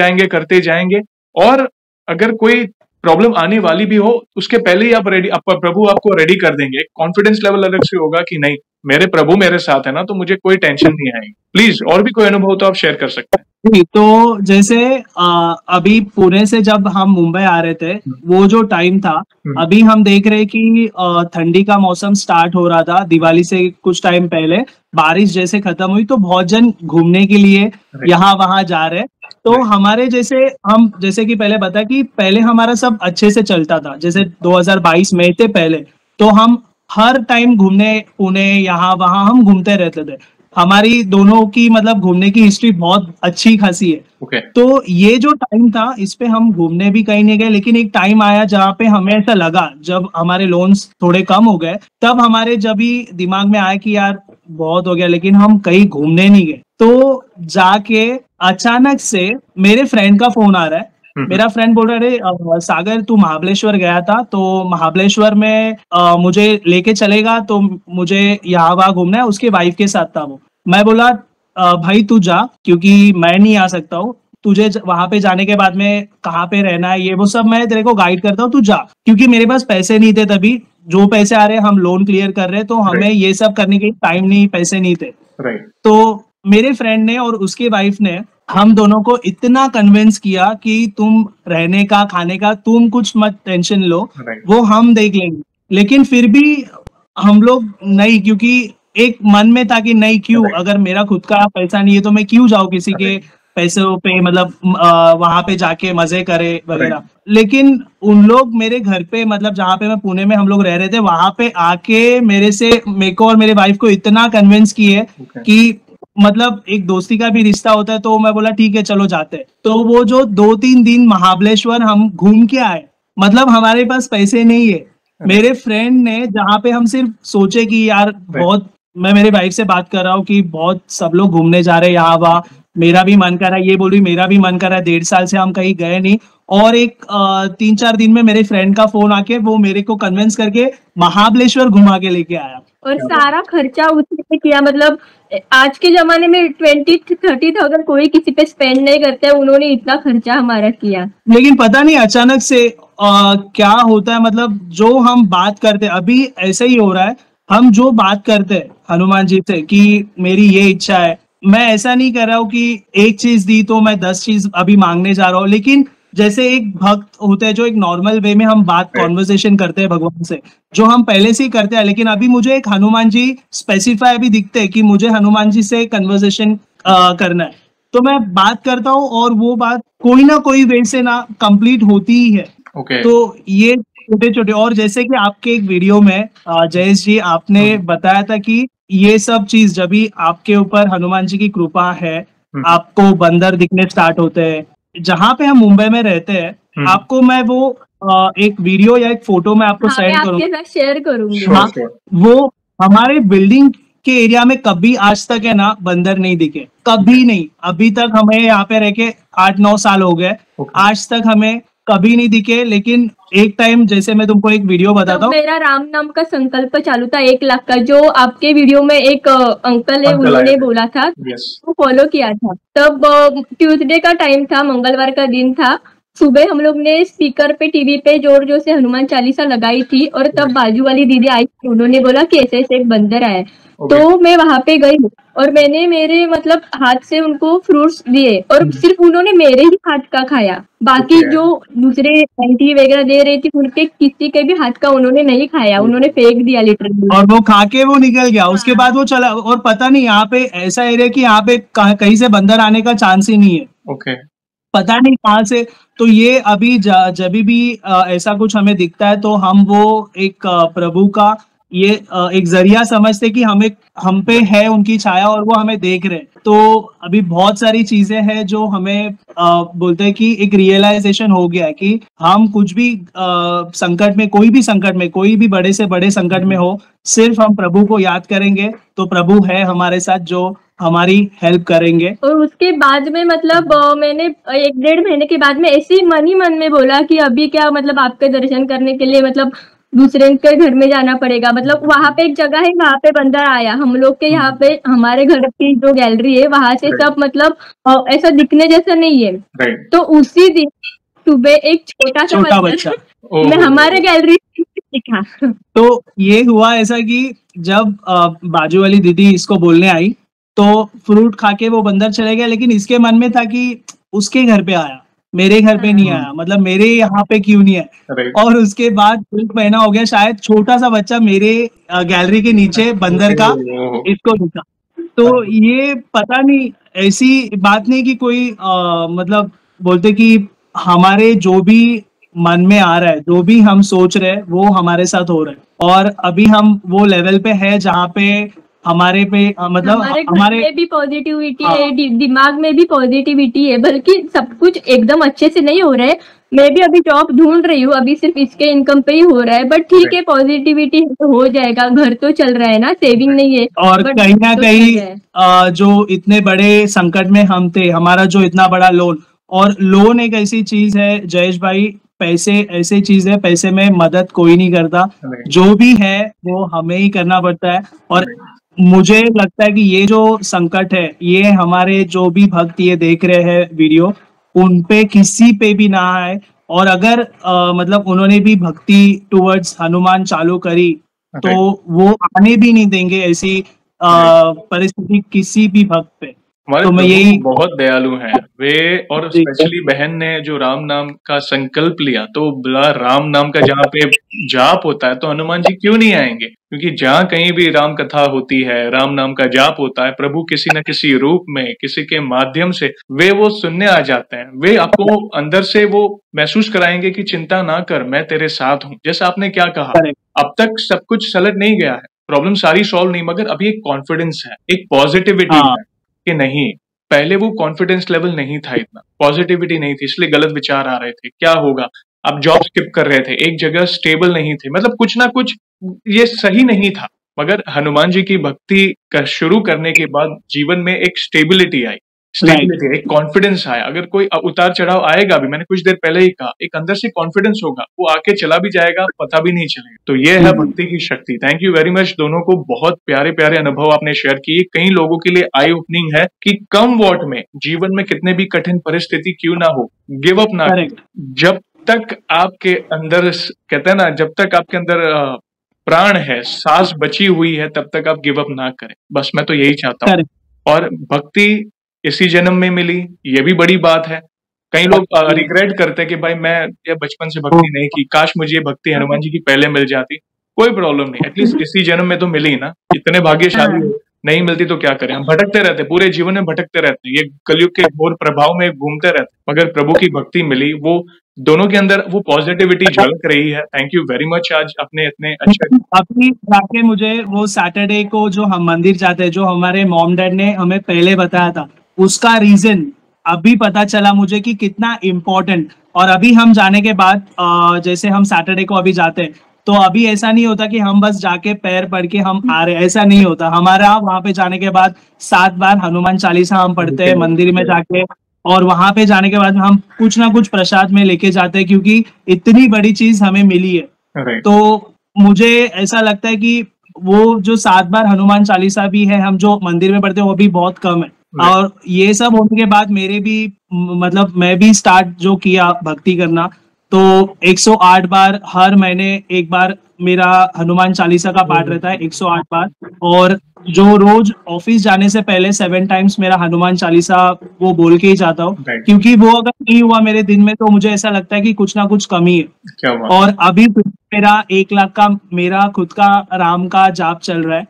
जाएंगे, और अगर कोई प्रॉब्लम आने वाली भी हो उसके पहले ही प्रभु आपको रेडी कर देंगे। कॉन्फिडेंस लेवल अलग से होगा कि नहीं, मेरे प्रभु मेरे साथ है ना, तो मुझे कोई टेंशन नहीं आएगी। प्लीज और भी कोई अनुभव तो आप शेयर कर सकते हैं। तो जैसे अभी पुणे से जब हम मुंबई आ रहे थे, वो जो टाइम था, अभी हम देख रहे कि ठंडी का मौसम स्टार्ट हो रहा था, दिवाली से कुछ टाइम पहले बारिश जैसे खत्म हुई, तो बहुत जन घूमने के लिए यहाँ वहां जा रहे। तो हमारे जैसे कि पहले बता कि पहले हमारा सब अच्छे से चलता था, जैसे 2022 में थे पहले, तो हम हर टाइम घूमने, पुणे यहाँ वहां हम घूमते रहते थे। हमारी दोनों की मतलब घूमने की हिस्ट्री बहुत अच्छी खासी है। तो ये जो टाइम था इस पे हम घूमने भी कहीं नहीं गए, लेकिन एक टाइम आया जहाँ पे हमें ऐसा लगा, जब हमारे लोन्स थोड़े कम हो गए, तब हमारे जब भी दिमाग में आया कि यार बहुत हो गया, लेकिन हम कहीं घूमने नहीं गए। तो जाके अचानक से मेरे फ्रेंड का फोन आ रहा है। मेरा फ्रेंड बोल रहा है, अरे सागर तू महाबलेश्वर गया था, तो महाबलेश्वर में मुझे लेके चलेगा, तो मुझे यहाँ वहाँ घूमना है। उसके वाइफ के साथ था वो। मैं बोला भाई तू जा, क्योंकि मैं नहीं आ सकता हूँ, तुझे वहां पे जाने के बाद में कहाँ पे रहना है ये वो सब मैं तेरे को गाइड करता हूँ, तू जा। क्योंकि मेरे पास पैसे नहीं थे तभी, जो पैसे आ रहे हम लोन क्लियर कर रहे, तो हमें ये सब करने के टाइम नहीं, पैसे नहीं थे। तो मेरे फ्रेंड ने और उसकी वाइफ ने हम दोनों को इतना कन्विंस किया कि तुम रहने का, खाने का तुम कुछ मत टेंशन लो, वो हम देख लेंगे। लेकिन फिर भी हम लोग नहीं, क्योंकि एक मन में था कि नहीं, क्यों, अगर मेरा खुद का पैसा नहीं है तो मैं क्यों जाऊं किसी के पैसों पे, मतलब वहां पे जाके मजे करे वगैरह। लेकिन उन लोग मेरे घर पे, मतलब जहाँ पे मैं पुणे में हम लोग रह रहे थे, वहां पे आके मेरे को और मेरे वाइफ को इतना कन्विंस किए कि मतलब एक दोस्ती का भी रिश्ता होता है। तो मैं बोला ठीक है चलो जाते। तो वो जो 2-3 दिन महाबलेश्वर हम घूम के आए, मतलब हमारे पास पैसे नहीं है। मेरे फ्रेंड ने, जहाँ पे हम सिर्फ सोचे कि यार बहुत, मैं मेरे वाइफ से बात कर रहा हूँ कि बहुत सब लोग घूमने जा रहे हैं यहाँ वहाँ, मेरा भी मन कर रहा है, ये बोल रही मेरा भी मन कर रहा है, 1.5 साल से हम कहीं गए नहीं। और एक 3-4 दिन में मेरे फ्रेंड का फोन आके वो मेरे को कन्विंस करके महाबलेश्वर घुमा के लेके आया। और सारा खर्चा उसने किया। मतलब आज के जमाने में 20-30,000 कोई किसी पे स्पेंड नहीं करता है, उन्होंने इतना खर्चा हमारा किया। लेकिन पता नहीं अचानक से क्या होता है, मतलब जो हम बात करते, अभी ऐसा ही हो रहा है, हम जो बात करते हैं हनुमान जी से कि मेरी ये इच्छा है, मैं ऐसा नहीं कर रहा हूँ कि एक चीज दी तो मैं 10 चीज अभी मांगने जा रहा हूँ। लेकिन जैसे एक भक्त होते हैं जो एक नॉर्मल वे में हम बात कॉन्वर्सेशन करते हैं भगवान से, जो हम पहले से ही करते हैं, लेकिन अभी मुझे एक हनुमान जी स्पेसिफाई भी दिखते हैं कि मुझे हनुमान जी से कन्वर्सेशन करना है। तो मैं बात करता हूँ और वो बात कोई ना कोई वे से ना कंप्लीट होती ही है। तो ये छोटे छोटे। और जैसे कि आपके एक वीडियो में जयेश जी आपने बताया था कि ये सब चीज जब भी आपके ऊपर हनुमान जी की कृपा है, आपको बंदर दिखने स्टार्ट होते हैं। जहाँ पे हम मुंबई में रहते हैं, आपको मैं वो एक वीडियो या एक फोटो में आपको हाँ, मैं सेंड आपके करूंगा। साथ शेयर करूंगी। Sure, हाँ, sure. वो हमारे बिल्डिंग के एरिया में कभी आज तक है ना बंदर नहीं दिखे, कभी नहीं। अभी तक हमें यहाँ पे रह के 8-9 साल हो गए, Okay. आज तक हमें कभी नहीं दिखे। लेकिन एक टाइम, जैसे मैं तुमको एक वीडियो बताता तब हूँ, मेरा राम नाम का संकल्प चालू था 1 लाख का, जो आपके वीडियो में एक अंकल है अंकल उन्होंने आए थे। बोला था, Yes. वो फॉलो किया था। तब ट्यूसडे का टाइम था, मंगलवार का दिन था। सुबह हम लोग ने स्पीकर पे टीवी पे जोर जोर से हनुमान चालीसा लगाई थी, और तब बाजू वाली दीदी आई थी, उन्होंने बोला कि ऐसे ऐसे एक बंदर आया है। Okay. तो मैं वहां पे गई और मैंने मेरे मतलब हाथ से उनको फ्रूट्स दिए, और सिर्फ उन्होंने मेरे ही हाथ का खाया। बाकी Okay. जो दूसरे आंटी वगैरह दे रही थी उनके किसी के भी हाथ का उन्होंने नहीं खाया, उन्होंने फेंक दिया लिटरली। और वो खा के वो निकल गया। उसके बाद वो चला, और पता नहीं यहाँ पे ऐसा एरिया कि यहाँ पे कहीं से बंदर आने का चांस ही नहीं है, Okay. पता नहीं कहाँ से। तो ये अभी जब भी ऐसा कुछ हमें दिखता है तो हम वो एक प्रभु का ये एक जरिया समझते कि हम पे है उनकी छाया और वो हमें देख रहे हैं। तो अभी बहुत सारी चीजें हैं जो हमें बोलते हैं कि एक रियलाइजेशन हो गया है कि हम कुछ भी संकट में, कोई भी संकट में, कोई भी बड़े से बड़े संकट में हो, सिर्फ हम प्रभु को याद करेंगे तो प्रभु है हमारे साथ जो हमारी हेल्प करेंगे। और उसके बाद में मतलब मैंने 1-1.5 महीने के बाद में ऐसे ही मन ही मन में बोला कि अभी क्या मतलब आपके दर्शन करने के लिए मतलब दूसरे के घर में जाना पड़ेगा। मतलब वहां पे एक जगह है, वहां पे बंदर आया हम लोग के यहाँ पे, हमारे घर की जो गैलरी है वहां से सब मतलब ऐसा दिखने जैसा नहीं है। Right. तो उसी दिन सुबह एक छोटा छोटा बच्चा मैं हमारे गैलरी दिखा। तो ये हुआ ऐसा कि जब बाजू वाली दीदी इसको बोलने आई तो फ्रूट खा के वो बंदर चले गया, लेकिन इसके मन में था कि उसके घर पे आया, मेरे घर पे नहीं आया, मतलब मेरे यहाँ पे क्यों नहीं है। Right. और उसके बाद 1 महीना हो गया शायद, छोटा सा बच्चा मेरे गैलरी के नीचे बंदर का Oh. इसको दिखा। तो ये पता नहीं, ऐसी बात नहीं कि कोई मतलब बोलते कि हमारे जो भी मन में आ रहा है, जो भी हम सोच रहे हैं वो हमारे साथ हो रहा है। और अभी हम वो लेवल पे है जहाँ पे हमारे पे मतलब हमारे घर हमारे में भी पॉजिटिविटी हाँ। है, दिमाग में भी पॉजिटिविटी है, बल्कि सब कुछ एकदम अच्छे से नहीं हो रहा है। मैं भी अभी जॉब ढूंढ रही हूँ, अभी सिर्फ इसके इनकम पे ही हो रहा है, बट ठीक है, पॉजिटिविटी है तो हो जाएगा। घर तो चल रहा है ना, सेविंग नहीं है और but कहीं ना तो कहीं चल रहा है। जो इतने बड़े संकट में हम थे, हमारा जो इतना बड़ा लोन, और लोन एक ऐसी चीज है जयेश भाई, पैसे ऐसी चीज है, पैसे में मदद कोई नहीं करता, जो भी है वो हमें ही करना पड़ता है। और मुझे लगता है कि ये जो संकट है, ये हमारे जो भी भक्त ये देख रहे हैं वीडियो, उन पे किसी पे भी ना आए। और अगर मतलब उन्होंने भी भक्ति टुवर्ड्स हनुमान चालू करी तो वो आने भी नहीं देंगे ऐसी परिस्थिति किसी भी भक्त पे। हमारे तो मैं प्रभु यही बहुत दयालु हैं वे, और जी। स्पेशली बहन ने जो राम नाम का संकल्प लिया, तो बोला राम नाम का जहाँ पे जाप होता है तो हनुमान जी क्यों नहीं आएंगे, क्योंकि जहाँ कहीं भी राम कथा होती है, राम नाम का जाप होता है, प्रभु किसी न किसी रूप में, किसी के माध्यम से वे वो सुनने आ जाते हैं। वे आपको अंदर से वो महसूस कराएंगे कि चिंता ना कर, मैं तेरे साथ हूँ। जैसा आपने क्या कहा, Correct. अब तक सब कुछ सलट नहीं गया है, प्रॉब्लम सारी सॉल्व नहीं, मगर अभी एक कॉन्फिडेंस है, एक पॉजिटिविटी हाँ। है कि नहीं, पहले वो कॉन्फिडेंस लेवल नहीं था, इतना पॉजिटिविटी नहीं थी, इसलिए गलत विचार आ रहे थे, क्या होगा। आप जॉब स्किप कर रहे थे, एक जगह स्टेबल नहीं थे, मतलब कुछ ना कुछ ये सही नहीं था। मगर हनुमान जी की भक्ति का शुरू करने के बाद जीवन में एक स्टेबिलिटी आई, एक कॉन्फिडेंस आया। अगर कोई उतार चढ़ाव आएगा भी, मैंने कुछ देर पहले ही कहा, एक अंदर से कॉन्फिडेंस होगा, वो आके चला भी जाएगा, पता भी नहीं चलेगा। तो ये है भक्ति की शक्ति। थैंक यू वेरी मच दोनों को, बहुत प्यारे प्यारे अनुभव आपने शेयर किए। कई लोगों के लिए आई ओपनिंग है कि कम वॉट में जीवन में कितने भी कठिन परिस्थिति क्यों ना हो, गिव अप ना करें। जब तक आपके अंदर, कहते हैं ना, जब तक आपके अंदर प्राण है, सांस बची हुई है, तब तक आप गिव अप ना करें। बस मैं तो यही चाहता हूँ। और भक्ति इसी जन्म में मिली, ये भी बड़ी बात है। कई लोग रिग्रेट करते हैं कि भाई मैं ये बचपन से भक्ति नहीं की, काश मुझे ये भक्ति हनुमान जी की पहले मिल जाती। कोई प्रॉब्लम नहीं, एटलीस्ट इसी जन्म में तो मिली ना। इतने भाग्यशाली हो, नहीं मिलती तो क्या करें, हम भटकते रहते, पूरे जीवन में भटकते रहते हैं, ये कलयुग के घोर प्रभाव में घूमते रहते। मगर प्रभु की भक्ति मिली, वो दोनों के अंदर वो पॉजिटिविटी झलक रही है। थैंक यू वेरी मच, आज अपने इतने अच्छे अभी जाके मुझे वो सैटरडे को जो हम मंदिर जाते हैं, जो हमारे मॉम डैड ने हमें पहले बताया था, उसका रीजन अभी पता चला मुझे कि कितना इम्पोर्टेंट। और अभी हम जाने के बाद जैसे हम सैटरडे को अभी जाते हैं, तो अभी ऐसा नहीं होता कि हम बस जाके पैर पढ़ के हम आ रहे, ऐसा नहीं होता। हमारा वहां पे जाने के बाद 7 बार हनुमान चालीसा हम पढ़ते हैं मंदिर में जाके, और वहां पे जाने के बाद हम कुछ ना कुछ प्रसाद में लेके जाते हैं, क्योंकि इतनी बड़ी चीज हमें मिली है। तो मुझे ऐसा लगता है कि वो जो 7 बार हनुमान चालीसा भी है हम जो मंदिर में पढ़ते हैं, वो भी बहुत कम है। और ये सब होने के बाद मेरे भी मतलब मैं भी स्टार्ट जो किया भक्ति करना, तो 108 बार हर महीने एक बार मेरा हनुमान चालीसा का पाठ रहता है, 108 बार। और जो रोज ऑफिस जाने से पहले 7 टाइम्स मेरा हनुमान चालीसा वो बोल के ही जाता हूँ, क्योंकि वो अगर नहीं हुआ मेरे दिन में तो मुझे ऐसा लगता है कि कुछ ना कुछ कमी है। और अभी मेरा 1 लाख का मेरा खुद का राम का जाप चल रहा है,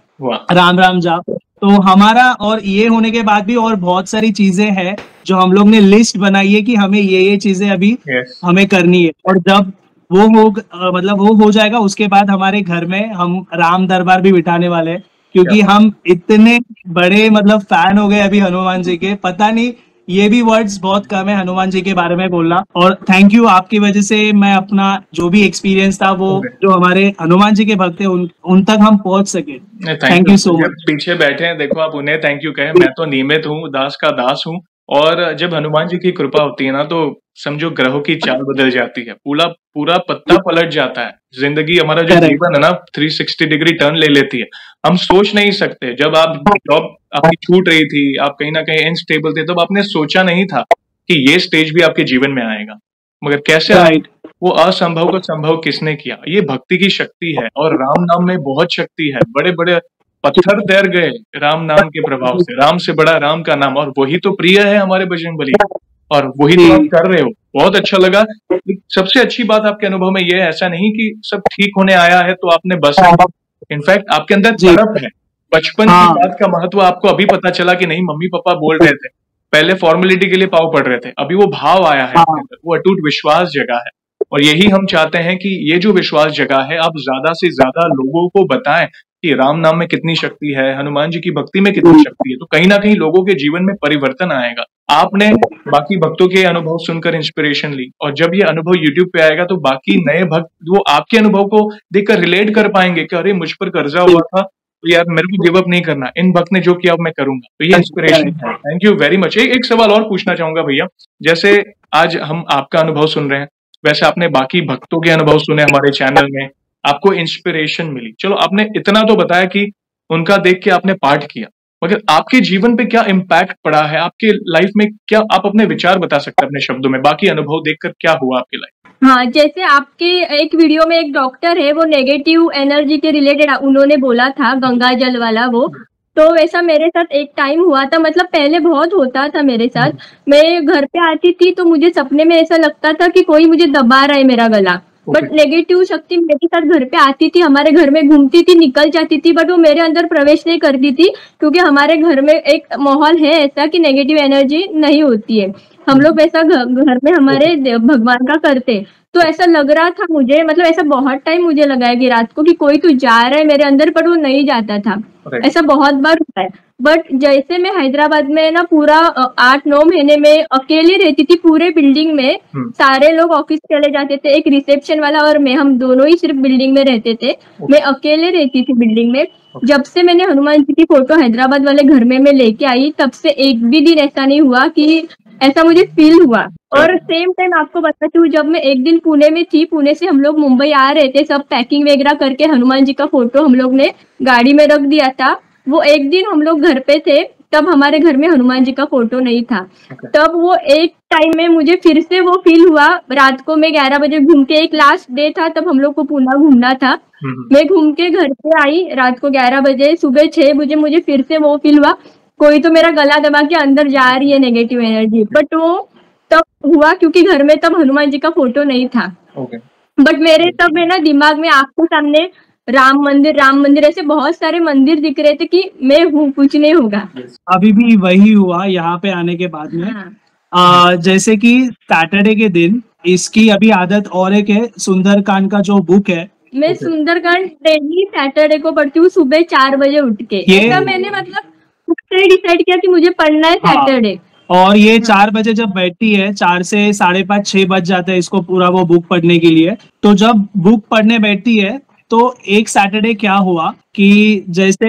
राम राम जाप। तो हमारा और ये होने के बाद भी और बहुत सारी चीजें हैं जो हम लोग ने लिस्ट बनाई है कि हमें ये चीजें अभी हमें करनी है। और जब वो हो मतलब वो हो जाएगा, उसके बाद हमारे घर में हम राम दरबार भी बिठाने वाले हैं, क्योंकि हम इतने बड़े मतलब फैन हो गए अभी हनुमान जी के, पता नहीं ये भी वर्ड्स बहुत कम है हनुमान जी के बारे में बोलना। और थैंक यू, आपकी वजह से मैं अपना जो भी एक्सपीरियंस था वो जो हमारे हनुमान जी के भक्त है उन तक हम पहुंच सके। Thank you so much. पीछे बैठे हैं, देखो आप उन्हें थैंक यू कहें, मैं तो नियमित हूँ, दास का दास हूँ। और जब हनुमान जी की कृपा होती है ना, तो समझो ग्रहों की चाल बदल जाती है, पूरा पत्ता पलट जाता है। जिंदगी, हमारा जो जीवन है ना, 360 डिग्री टर्न ले लेती है। हम सोच नहीं सकते, जब आप जॉब आपकी छूट रही थी, आप कहीं ना कहीं अनस्टेबल थे, तब आपने सोचा नहीं था कि ये स्टेज भी आपके जीवन में आएगा। मगर कैसे वो असंभव को संभव किसने किया? ये भक्ति की शक्ति है। और राम नाम में बहुत शक्ति है, बड़े बड़े पत्थर तैर गए राम नाम के प्रभाव से। राम से बड़ा राम का नाम, और वही तो प्रिय है हमारे बजरंगबली, और वही तो आप कर रहे हो। बहुत अच्छा लगा। सबसे अच्छी बात आपके अनुभव में ये है, ऐसा नहीं कि सब ठीक होने आया है तो आपने बस, इनफैक्ट आपके अंदर तड़प है। बचपन की बात का महत्व आपको अभी पता चला कि नहीं, मम्मी पापा बोल रहे थे, पहले फॉर्मेलिटी के लिए पाव पड़ रहे थे, अभी वो भाव आया है, वो अटूट विश्वास जगा है। और यही हम चाहते हैं कि ये जो विश्वास जगा है, आप ज्यादा से ज्यादा लोगों को बताएं कि राम नाम में कितनी शक्ति है, हनुमान जी की भक्ति में कितनी शक्ति है। तो कहीं ना कहीं लोगों के जीवन में परिवर्तन आएगा। आपने बाकी भक्तों के अनुभव सुनकर इंस्पिरेशन ली, और जब ये अनुभव यूट्यूब पे आएगा तो बाकी नए भक्त वो आपके अनुभव को देखकर रिलेट कर पाएंगे कि अरे मुझ पर कर्जा हुआ था, तो यार मेरे को गिव अप नहीं करना, इन भक्त ने जो किया मैं करूंगा। तो ये इंस्पिरेशन है। Thank you very much. एक सवाल और पूछना चाहूंगा भैया, जैसे आज हम आपका अनुभव सुन रहे हैं, वैसे आपने बाकी भक्तों के अनुभव सुने हमारे चैनल में, आपको इंस्पिरेशन मिली। चलो, आपने इतना तो बताया कि उनका देख के आपने पाठ किया, मगर आपके जीवन पे क्या इम्पैक्ट पड़ा है, आपके लाइफ में क्या, आप अपने विचार बता सकते हैं अपने शब्दों में, बाकी अनुभव देखकर क्या हुआ आपकी लाइफ? हाँ, जैसे आपके एक वीडियो में एक डॉक्टर है, वो नेगेटिव एनर्जी के रिलेटेड उन्होंने बोला था, गंगा जल वाला वो, तो वैसा मेरे साथ एक टाइम हुआ था। मतलब पहले बहुत होता था मेरे साथ, मैं घर पे आती थी तो मुझे सपने में ऐसा लगता था कि कोई मुझे दबा रहा है मेरा गला। बट नेगेटिव शक्ति मेरे साथ घर पे आती थी, हमारे घर में घूमती थी, निकल जाती थी, बट वो मेरे अंदर प्रवेश नहीं करती थी, क्योंकि हमारे घर में एक माहौल है ऐसा कि नेगेटिव एनर्जी नहीं होती है। हम लोग वैसा घर में हमारे भगवान का करते। तो ऐसा लग रहा था मुझे, मतलब ऐसा बहुत टाइम मुझे लगा है कि रात को कि कोई तो जा रहा है मेरे अंदर, पर वो नहीं जाता था। ऐसा बहुत बार होता है। बट जैसे मैं हैदराबाद में ना पूरा 8-9 महीने में अकेली रहती थी पूरे बिल्डिंग में, सारे लोग ऑफिस चले जाते थे, एक रिसेप्शन वाला और मैं, हम दोनों ही सिर्फ बिल्डिंग में रहते थे, मैं अकेले रहती थी बिल्डिंग में। जब से मैंने हनुमान जी की फोटो हैदराबाद वाले घर में मैं लेके आई, तब से एक भी दिन ऐसा नहीं हुआ कि ऐसा मुझे फील हुआ। और सेम टाइम आपको बताती हूँ, जब मैं एक दिन पुणे में थी, पुणे से हम लोग मुंबई आ रहे थे, सब पैकिंग वगैरह करके हनुमान जी का फोटो हम लोग ने गाड़ी में रख दिया था। वो एक दिन हम लोग घर पे थे, तब हमारे घर में हनुमान जी का फोटो नहीं था। तब वो एक टाइम में मुझे फिर से वो फील हुआ। रात को मैं 11 बजे घूम के, एक लास्ट डे था तब हम लोग को पुणे घूमना था, मैं घूम के घर पे आई रात को 11 बजे, सुबह 6 बजे मुझे फिर से वो फील हुआ कोई तो मेरा गला दबा के अंदर जा रही है नेगेटिव एनर्जी। बट वो तब हुआ क्योंकि घर में तब हनुमान जी का फोटो नहीं था। बट मेरे तब है ना दिमाग में, आंखों सामने राम मंदिर ऐसे बहुत सारे मंदिर दिख रहे थे कि मैं हूँ, कुछ नहीं होगा। अभी भी वही हुआ यहाँ पे आने के बाद में। जैसे कि सैटरडे के दिन इसकी अभी आदत और एक है, सुंदरकांड का जो बुक है, मैं सुंदरकांड डेली सैटरडे को पढ़ती हूँ सुबह 4 बजे उठ के। ऐसा मैंने मतलब खुद से डिसाइड किया कि मुझे पढ़ना है सैटरडे। और ये 4 बजे जब बैठती है, 4 से 5:30 6 बज जाते हैं इसको पूरा वो बुक पढ़ने के लिए। तो जब बुक पढ़ने बैठती है तो एक सैटरडे क्या हुआ कि जैसे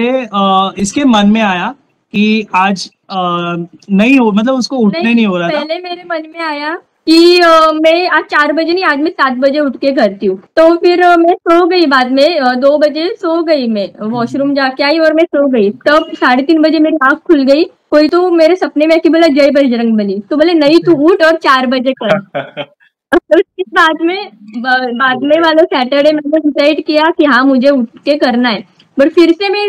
इसके मन में आया कि आज नहीं हो, मतलब उसको उठने नहीं हो रहा था। पहले मेरे मन में आया कि मैं आज 4 बजे नहीं, आज मैं 7 बजे उठ के करती हूँ। तो फिर मैं सो गई, बाद में 2 बजे सो गई, मैं वॉशरूम जाके आई और मैं सो गई। तब 3:30 बजे मेरी आंख खुल गई। कोई तो मेरे सपने में आके बोला जय बजरंगबली, तो बोले नहीं तू उठ और 4 बजे कर। उसके बाद में वाला सैटरडे मैंने डिसाइड किया कि हाँ मुझे उठ के करना है। पर फिर से मैं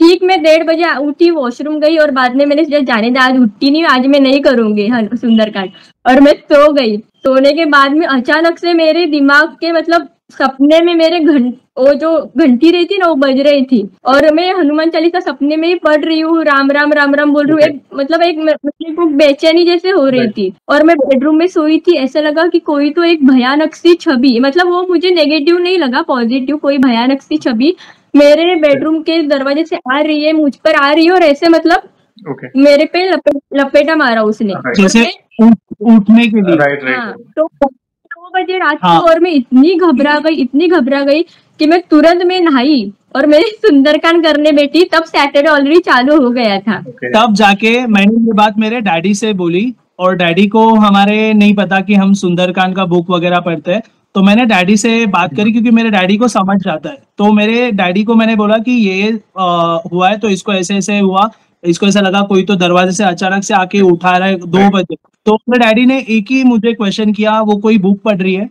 1:30 बजे उठी, वॉशरूम गई और बाद में मैंने जाने दे, आज उठती नहीं, आज मैं नहीं करूंगी सुंदरकांड, और मैं सो गई। सोने के बाद में अचानक से मेरे दिमाग के मतलब सपने में मेरे वो जो घंटी रही थी ना वो बज रही थी, और मैं हनुमान चालीसा सपने में ही पढ़ रही हूँ, राम राम राम राम बोल रही हूँ। एक बेचैनी जैसे हो रही थी और मैं बेडरूम में सोई थी। ऐसा लगा कि कोई तो एक भयानक सी छवि, मतलब वो मुझे नेगेटिव नहीं लगा, पॉजिटिव, कोई भयानक सी छवि मेरे बेडरूम के दरवाजे से आ रही है, मुझ पर आ रही है, और ऐसे मतलब मेरे पे लपेटा मारा उसने, जैसे उठने के लिए। हाँ, तो 2 बजे रात को और मैं इतनी घबरा गई कि मैं तुरंत में नहाई और मैं सुंदरकांड करने बैठी। तब सैटरडे ऑलरेडी चालू हो गया था। तब जाके मैंने ये बात मेरे डैडी से बोली, और डैडी को हमारे नहीं पता कि हम सुंदरकांड का बुक वगैरह पढ़ते हैं। तो मैंने डैडी से बात करी क्योंकि मेरे डैडी को समझ जाता है। तो मेरे डैडी को मैंने बोला कि ये हुआ है, तो इसको ऐसे ऐसे हुआ, इसको ऐसा लगा कोई तो दरवाजे से अचानक से आके उठा रहा है 2 बजे। तो मेरे डैडी ने एक ही मुझे क्वेश्चन किया, वो कोई बुक पढ़ रही है?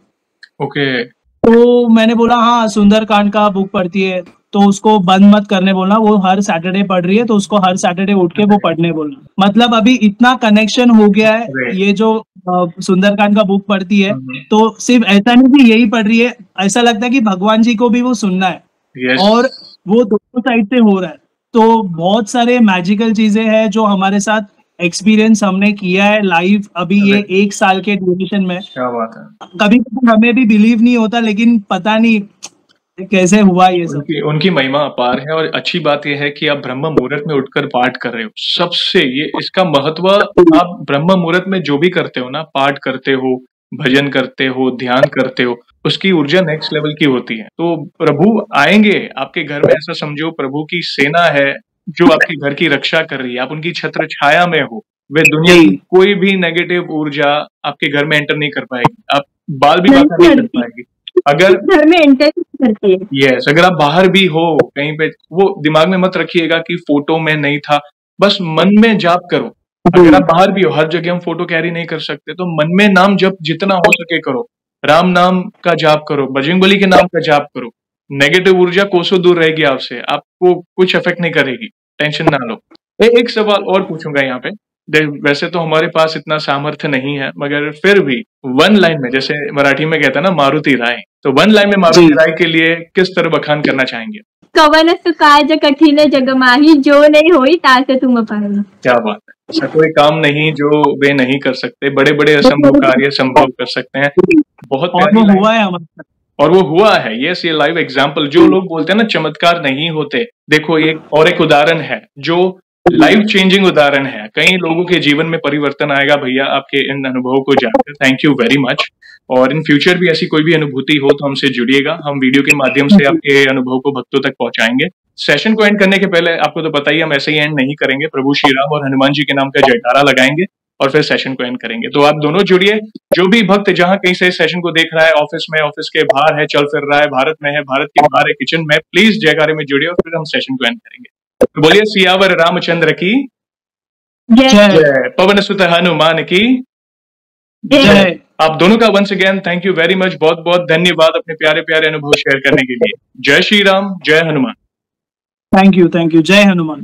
तो मैंने बोला हाँ सुंदरकांड का बुक पढ़ती है। तो उसको बंद मत करने बोलना, वो हर सैटरडे पढ़ रही है, तो उसको हर सैटरडे उठ के वो पढ़ने बोलना। मतलब अभी इतना कनेक्शन हो गया है, ये जो सुंदरकांड का बुक पढ़ती है, तो सिर्फ ऐसा नहीं कि यही पढ़ रही है, ऐसा लगता है कि भगवान जी को भी वो सुनना है। और वो दोनों साइड से हो रहा है। तो बहुत सारे मैजिकल चीजें हैं जो हमारे साथ एक्सपीरियंस हमने किया है लाइव अभी ये 1 साल के ड्यूरेशन में। क्या बात है। कभी हमें भी बिलीव नहीं होता, लेकिन पता नहीं कैसे हुआ ये सब। उनकी महिमा अपार है। और अच्छी बात यह है कि आप ब्रह्म मुहूर्त में उठकर पाठ कर रहे हो। सबसे ये इसका महत्व, आप ब्रह्म मुहूर्त में जो भी करते हो ना, पाठ करते हो, भजन करते हो, ध्यान करते हो, उसकी ऊर्जा नेक्स्ट लेवल की होती है। तो प्रभु आएंगे आपके घर में, ऐसा समझो प्रभु की सेना है जो आपके घर की रक्षा कर रही है। आप उनकी छत्र छाया में हो, वे दुनिया की कोई भी नेगेटिव ऊर्जा आपके घर में एंटर नहीं कर पाएगी। आप बाल भी बात नहीं कर पाएगी। अगर घर में एंटर करती है, यस, अगर आप बाहर भी हो कहीं पे, वो दिमाग में मत रखिएगा कि फोटो में नहीं था, बस मन में जाप करो। अगर आप बाहर भी हो, हर जगह हम फोटो कैरी नहीं कर सकते, तो मन में नाम जप जितना हो सके करो। राम नाम का जाप करो, बजरंगबली के नाम का जाप करो। नेगेटिव ऊर्जा कोसों दूर रहेगी आपसे, आपको कुछ इफेक्ट नहीं करेगी, टेंशन ना लो। एक सवाल और पूछूंगा यहाँ पे। वैसे तो हमारे पास इतना सामर्थ्य नहीं है, मगर फिर भी 1 लाइन में, जैसे मराठी में कहता है ना मारुति राय, तो 1 लाइन में मारुति राय के लिए किस तरह बखान करना चाहेंगे? कवन काज कठिन जगमाही, जो नहीं होई तासे तुम पाई। क्या बात है। ऐसा कोई काम नहीं जो वे नहीं कर सकते, बड़े बड़े असंभव कार्य संभव कर सकते हैं। बहुत हुआ है हमारे, और वो हुआ है। यस, ये लाइव एग्जाम्पल। जो लोग बोलते हैं ना चमत्कार नहीं होते, देखो एक उदाहरण है जो लाइफ चेंजिंग उदाहरण है। कई लोगों के जीवन में परिवर्तन आएगा भैया आपके इन अनुभवों को जानकर। Thank you very much. और इन फ्यूचर भी ऐसी कोई भी अनुभूति हो तो हमसे जुड़िएगा, हम वीडियो के माध्यम से आपके अनुभव को भक्तों तक पहुंचाएंगे। सेशन को एंड करने के पहले आपको तो पता ही, हम ऐसे ही एंड नहीं करेंगे, प्रभु श्री राम और हनुमान जी के नाम का जयकारा लगाएंगे और फिर सेशन को एंड करेंगे। तो आप दोनों जुड़िए। जो भी भक्त जहां कहीं से सेशन को देख रहा है, ऑफिस में, ऑफिस के बाहर है, चल फिर रहा है, भारत में है, भारत के बाहर है, किचन में, प्लीज जयकारे में जुड़िए और फिर हम सेशन को एंड करेंगे। तो बोलिए सियावर रामचंद्र की जय, पवन सुत हनुमान की जय। आप दोनों का once again thank you very much, बहुत बहुत धन्यवाद अपने प्यारे प्यारे अनुभव शेयर करने के लिए। जय श्री राम, जय हनुमान। थैंक यू, जय हनुमान।